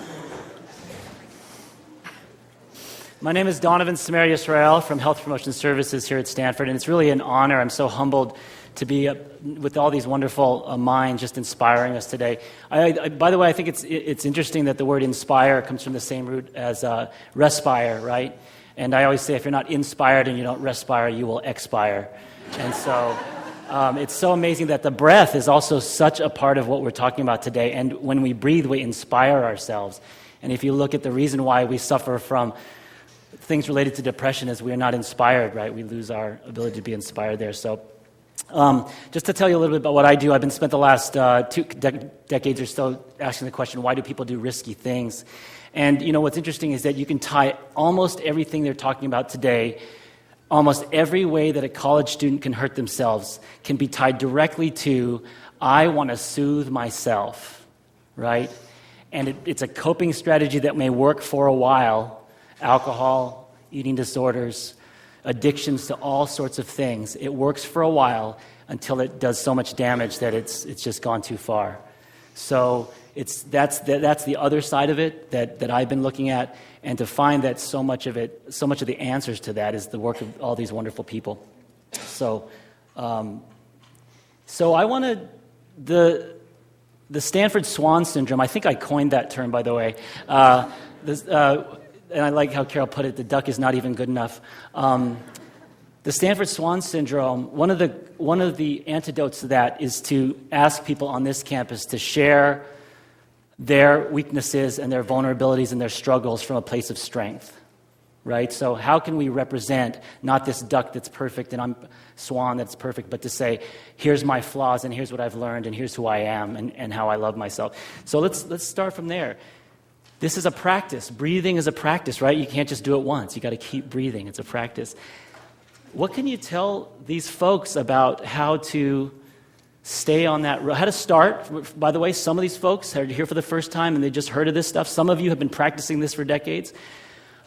My name is Donovan Samari Israel from Health Promotion Services here at Stanford, and it's really an honor. I'm so humbled to be with all these wonderful minds just inspiring us today. By the way, I think it's interesting that the word inspire comes from the same root as respire, right? And I always say if you're not inspired and you don't respire, you will expire. And so it's so amazing that the breath is also such a part of what we're talking about today. And when we breathe, we inspire ourselves. And if you look at the reason why we suffer from things related to depression is we are not inspired, right? We lose our ability to be inspired there. So just to tell you a little bit about what I do, I've been spent the last two decades or so asking the question, why do people do risky things? And, you know, what's interesting is that you can tie almost everything they're talking about today, almost every way that a college student can hurt themselves can be tied directly to, I want to soothe myself, right? And it's a coping strategy that may work for a while, alcohol, eating disorders, addictions to all sorts of things. It works for a while until it does so much damage that it's just gone too far. So that's the other side of it that I've been looking at, and to find that so much of the answers to that is the work of all these wonderful people. So I wanted the the Stanford Swan syndrome, I think I coined that term, by the way. And I like how Carol put it, the duck is not even good enough. The Stanford Swan syndrome, one of the antidotes to that is to ask people on this campus to share their weaknesses and their vulnerabilities and their struggles from a place of strength, right? So how can we represent not this duck that's perfect and I'm swan that's perfect, but to say, here's my flaws and here's what I've learned and here's who I am and how I love myself. So let's start from there. This is a practice. Breathing is a practice, right? You can't just do it once. You got to keep breathing. It's a practice. What can you tell these folks about how to stay on that road? How to start? By the way, some of these folks are here for the first time and they just heard of this stuff. Some of you have been practicing this for decades.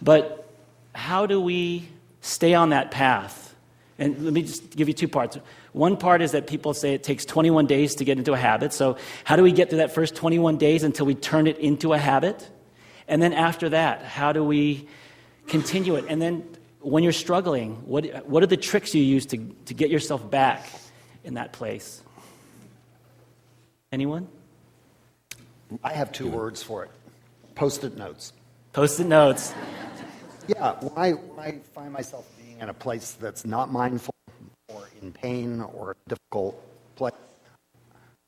But how do we stay on that path? And let me just give you two parts. One part is that people say it takes 21 days to get into a habit. So how do we get through that first 21 days until we turn it into a habit? And then after that, how do we continue it? And then when you're struggling, what are the tricks you use to get yourself back in that place? Anyone? I have two words for it. Post-it notes. Post-it notes. Yeah, when I find myself being in a place that's not mindful or in pain or a difficult place,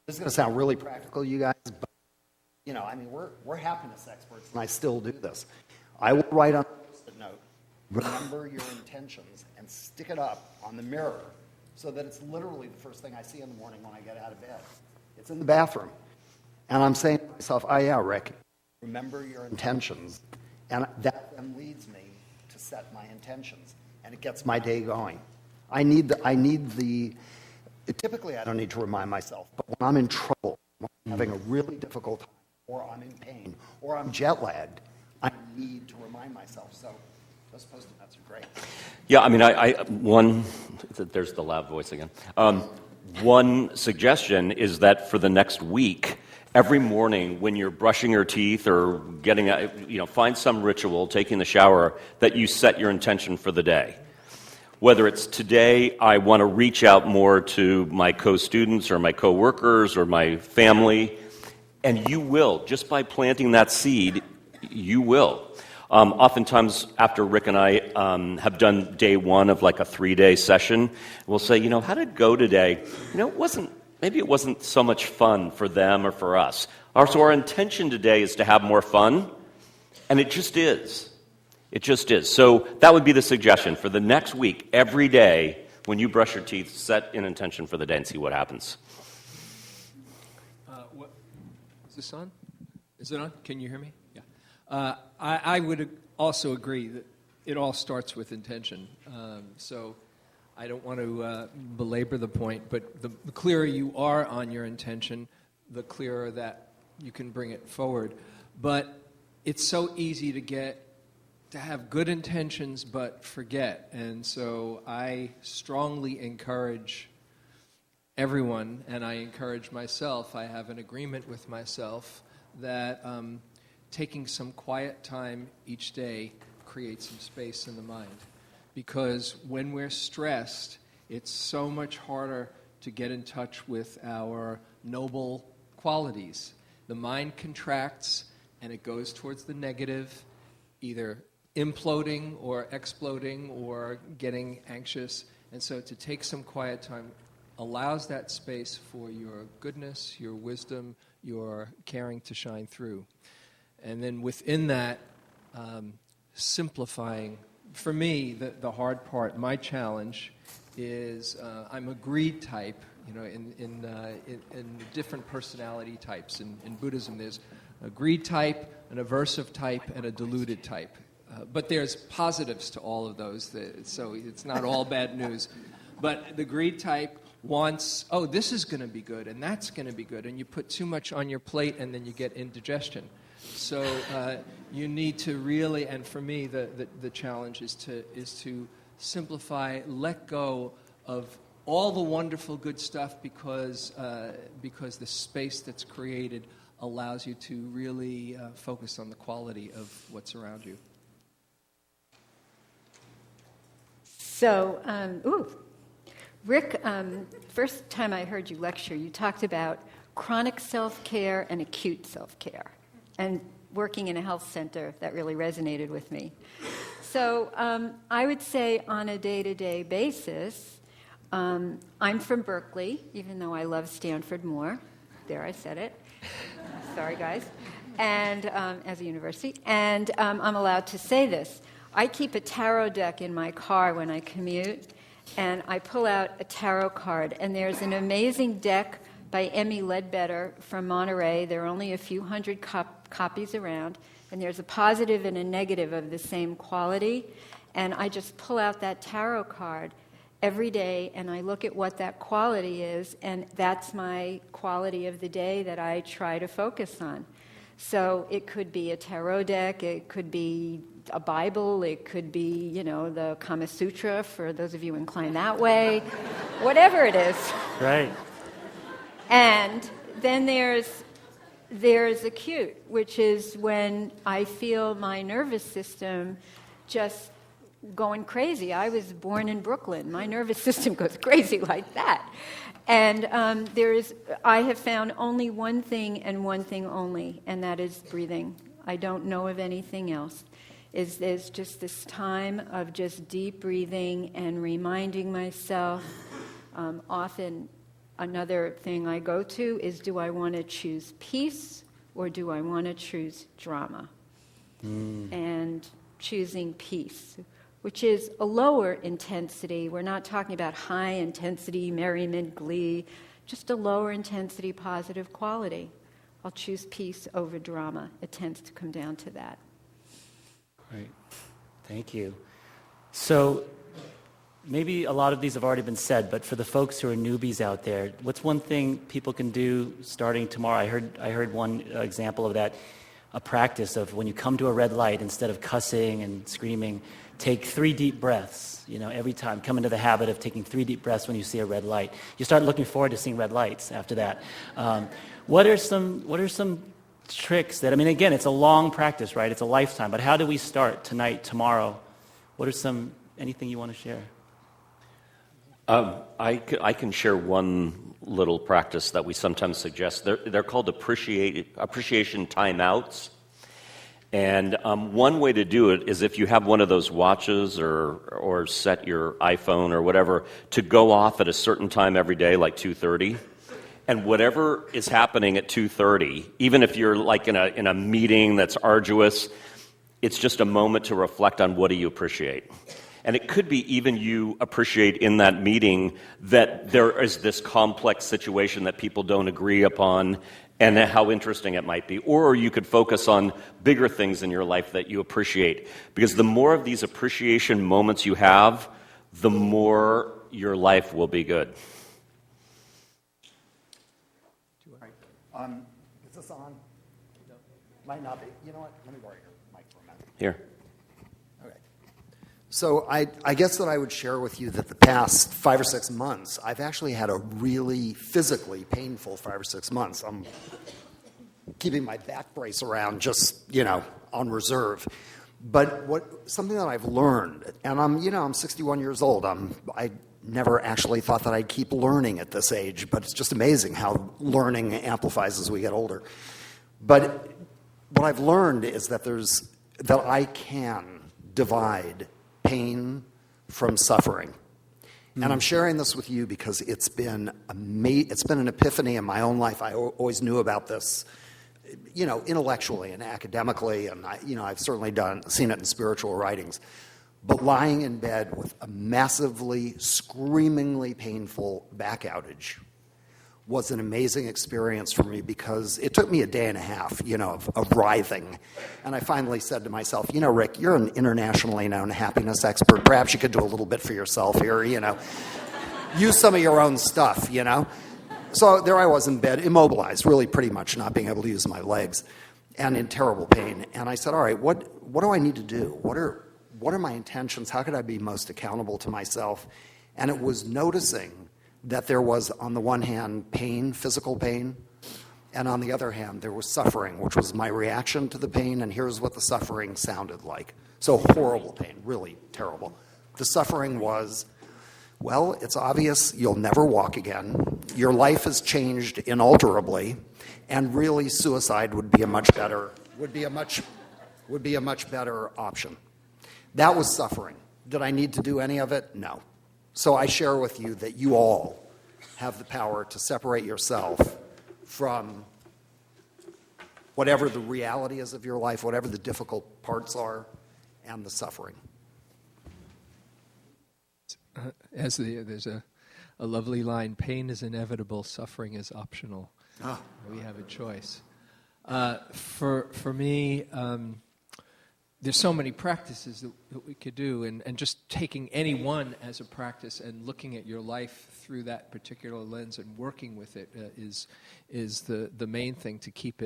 this is going to sound really practical, you guys, but, we're happiness experts, and I still do this. I will write on a post-it note, remember your intentions, and stick it up on the mirror so that it's literally the first thing I see in the morning when I get out of bed. It's in the bathroom. And I'm saying to myself, oh yeah, Rick, remember your intentions. And that then leads me to set my intentions. And it gets my day going. Typically I don't need to remind myself, but when I'm in trouble, when I'm having a really difficult time, or I'm in pain, or I'm jet lagged, I need to remind myself. So those post-it notes are great. Yeah, there's the loud voice again. One suggestion is that for the next week, every morning when you're brushing your teeth or getting, find some ritual, taking the shower, that you set your intention for the day. Whether it's today, I want to reach out more to my co-students or my co-workers or my family, and you will, just by planting that seed, you will. Oftentimes, after Rick and I have done day one of like a 3-day session, we'll say, how did it go today? Maybe it wasn't so much fun for them or for us. So our intention today is to have more fun, and it just is. It just is. So that would be the suggestion. For the next week, every day, when you brush your teeth, set an intention for the day and see what happens. Is this on? Is it on? Can you hear me? Yeah. I would also agree that it all starts with intention. So I don't want to belabor the point, but the clearer you are on your intention, the clearer that you can bring it forward. But it's so easy to have good intentions but forget. And so I strongly encourage everyone, and I encourage myself, I have an agreement with myself that taking some quiet time each day creates some space in the mind. Because when we're stressed, it's so much harder to get in touch with our noble qualities. The mind contracts and it goes towards the negative, either imploding or exploding or getting anxious. And so to take some quiet time allows that space for your goodness, your wisdom, your caring to shine through. And then within that, simplifying. For me, the hard part, my challenge, is I'm a greed type. In different personality types. In Buddhism, there's a greed type, an aversive type, and a deluded type. But there's positives to all of those, so it's not all bad news. But the greed type wants, this is going to be good, and that's going to be good, and you put too much on your plate, and then you get indigestion. So you need to really, and for me, the challenge is to simplify, let go of all the wonderful good stuff, because the space that's created allows you to really focus on the quality of what's around you. So, Rick, first time I heard you lecture, you talked about chronic self-care and acute self-care. And working in a health center, that really resonated with me. So I would say on a day-to-day basis, I'm from Berkeley, even though I love Stanford more. There, I said it. Sorry, guys. And as a university. And I'm allowed to say this. I keep a tarot deck in my car when I commute, and I pull out a tarot card. And there's an amazing deck by Emmy Ledbetter from Monterey. There are only a few hundred copies around. And there's a positive and a negative of the same quality. And I just pull out that tarot card every day, and I look at what that quality is, and that's my quality of the day that I try to focus on. So it could be a tarot deck, it could be a Bible, it could be, the Kama Sutra, for those of you inclined that way, whatever it is. Right. And then there's acute, which is when I feel my nervous system just going crazy. I was born in Brooklyn. My nervous system goes crazy like that. And I have found only one thing and one thing only, and that is breathing. I don't know of anything else. There's just this time of just deep breathing and reminding myself. Often another thing I go to is, do I want to choose peace or do I want to choose drama? And choosing peace, which is a lower intensity. We're not talking about high intensity, merriment, glee, just a lower intensity, positive quality. I'll choose peace over drama. It tends to come down to that. Great. Thank you. So maybe a lot of these have already been said, but for the folks who are newbies out there, what's one thing people can do starting tomorrow? I heard one example of that, a practice of when you come to a red light, instead of cussing and screaming, take 3 deep breaths, every time. Come into the habit of taking 3 deep breaths when you see a red light. You start looking forward to seeing red lights after that. What are some tricks that, again, it's a long practice, right? It's a lifetime, but how do we start tonight, tomorrow? What are anything you want to share? I can share one little practice that we sometimes suggest. They're called appreciation timeouts. And one way to do it is if you have one of those watches or set your iPhone or whatever to go off at a certain time every day, like 2:30. And whatever is happening at 2:30, even if you're like in a meeting that's arduous, it's just a moment to reflect on what do you appreciate. And it could be even you appreciate in that meeting that there is this complex situation that people don't agree upon and how interesting it might be. Or you could focus on bigger things in your life that you appreciate. Because the more of these appreciation moments you have, the more your life will be good. Is this on? No. Might not be. You know what? Let me borrow your mic for a minute. Here. Okay. So I guess that I would share with you that the past 5 or 6 months, I've actually had a really physically painful 5 or 6 months. I'm keeping my back brace around just, on reserve. But something that I've learned, and I'm 61 years old. I never actually thought that I'd keep learning at this age, but it's just amazing how learning amplifies as we get older. But what I've learned is that I can divide pain from suffering. And I'm sharing this with you because it's been an epiphany in my own life. I always knew about this, intellectually and academically, and I've certainly seen it in spiritual writings. But lying in bed with a massively, screamingly painful back outage was an amazing experience for me because it took me a day and a half, of writhing. And I finally said to myself, Rick, you're an internationally known happiness expert. Perhaps you could do a little bit for yourself here, Use some of your own stuff, So there I was in bed, immobilized, really pretty much not being able to use my legs and in terrible pain. And I said, all right, what do I need to do? What are my intentions? How could I be most accountable to myself? And it was noticing that there was, on the one hand, pain, physical pain, and on the other hand, there was suffering, which was my reaction to the pain, and here's what the suffering sounded like. So horrible pain, really terrible. The suffering was, well, it's obvious you'll never walk again. your life has changed inalterably, and really suicide would be a much better option. That was suffering. Did I need to do any of it? No. So I share with you that you all have the power to separate yourself from whatever the reality is of your life, whatever the difficult parts are, and the suffering. There's a lovely line, pain is inevitable, suffering is optional. Ah. We have a choice. For me, there's so many practices that we could do, and just taking any one as a practice and looking at your life through that particular lens and working with it is the main thing to keep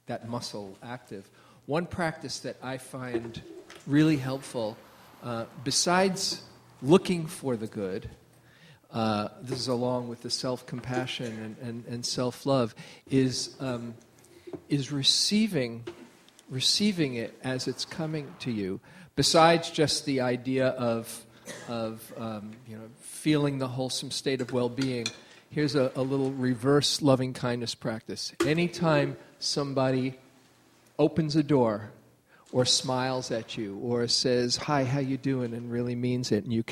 that muscle active. One practice that I find really helpful, besides looking for the good, this is along with the self-compassion and self-love, is receiving it as it's coming to you. Besides just the idea of feeling the wholesome state of well-being, here's a little reverse loving-kindness practice. Anytime somebody opens a door or smiles at you or says, "Hi, how you doing?" and really means it, and you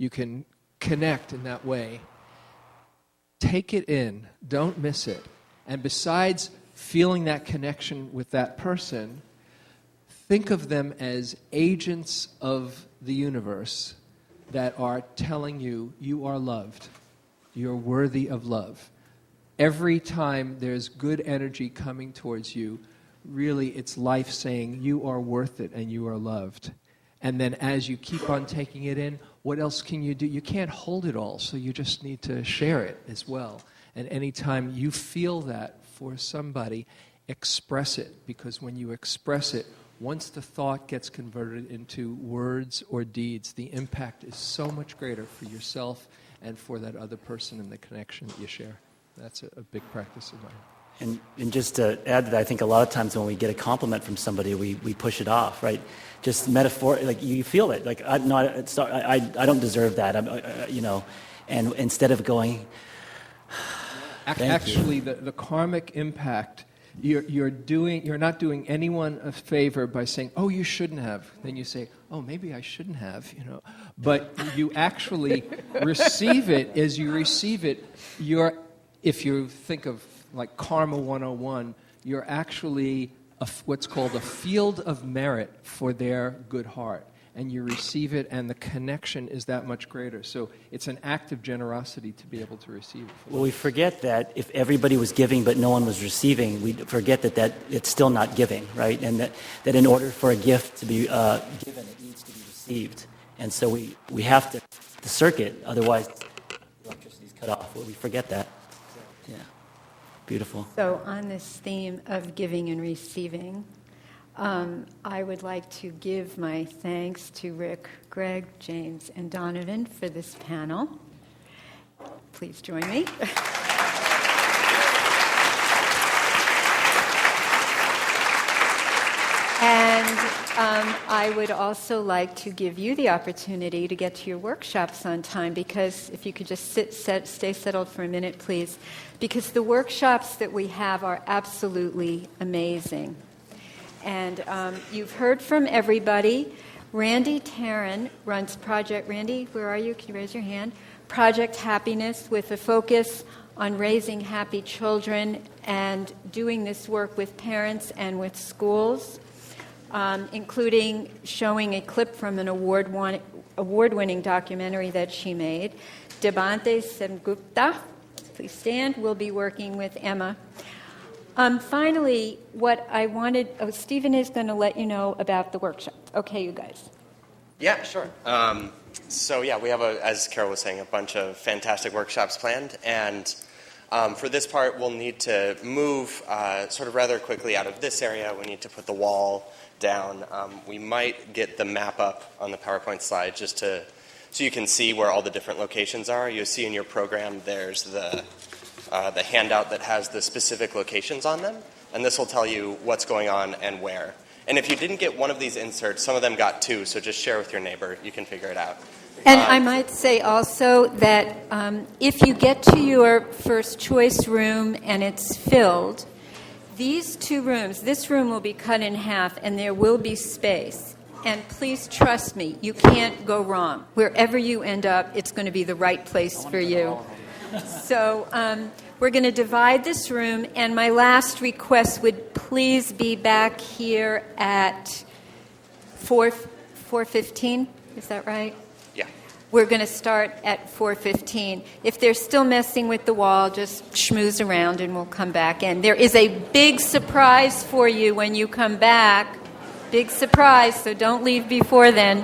can connect in that way, take it in, don't miss it. And besides feeling that connection with that person, think of them as agents of the universe that are telling you you are loved, you're worthy of love. Every time there's good energy coming towards you, really it's life saying you are worth it and you are loved. And then as you keep on taking it in, what else can you do? You can't hold it all, so you just need to share it as well. And anytime you feel that for somebody, express it, because when you express it, once the thought gets converted into words or deeds, the impact is so much greater for yourself and for that other person and the connection that you share. That's a big practice of mine. And just to add to that, I think a lot of times when we get a compliment from somebody, we push it off, right? Just metaphor, like you feel it, like I don't deserve that, and instead of going, actually, the karmic impact, you're not doing anyone a favor by saying, "Oh, you shouldn't have." Then you say, "Oh, maybe I shouldn't have," But you actually receive it. As you receive it, if you think of like Karma 101, you're actually what's called a field of merit for their good heart. And you receive it, and the connection is that much greater. So it's an act of generosity to be able to receive it. Well, we forget that if everybody was giving but no one was receiving, we forget that it's still not giving, right? And that in order for a gift to be given, it needs to be received. And so we have to the circuit, otherwise electricity is cut off. Well, we forget that. Yeah, beautiful. So on this theme of giving and receiving, I would like to give my thanks to Rick, Greg, James, and Donovan for this panel. Please join me. And I would also like to give you the opportunity to get to your workshops on time, because if you could just stay settled for a minute, please, because the workshops that we have are absolutely amazing. And you've heard from everybody. Randy Taryn runs Project, Randy, where are you? Can you raise your hand? Project Happiness, with a focus on raising happy children and doing this work with parents and with schools, including showing a clip from an award-winning documentary that she made. Devante Sengupta, please stand, will be working with Emma. Finally, what I wanted... Stephen is going to let you know about the workshop. Okay, you guys. Yeah, sure. We have, as Carol was saying, a bunch of fantastic workshops planned. And for this part, we'll need to move sort of rather quickly out of this area. We need to put the wall down. We might get the map up on the PowerPoint slide just so you can see where all the different locations are. You'll see in your program there's the handout that has the specific locations on them, and this will tell you what's going on and where. And if you didn't get one of these inserts, some of them got two, so just share with your neighbor. You can figure it out. And I might say also that if you get to your first choice room and it's filled, these two rooms, this room will be cut in half and there will be space. And please trust me, you can't go wrong. Wherever you end up, it's going to be the right place for you. So we're going to divide this room, and my last request would please be back here at 4:15. Is that right? Yeah. We're going to start at 4:15. If they're still messing with the wall, just schmooze around and we'll come back in. There is a big surprise for you when you come back. Big surprise, so don't leave before then.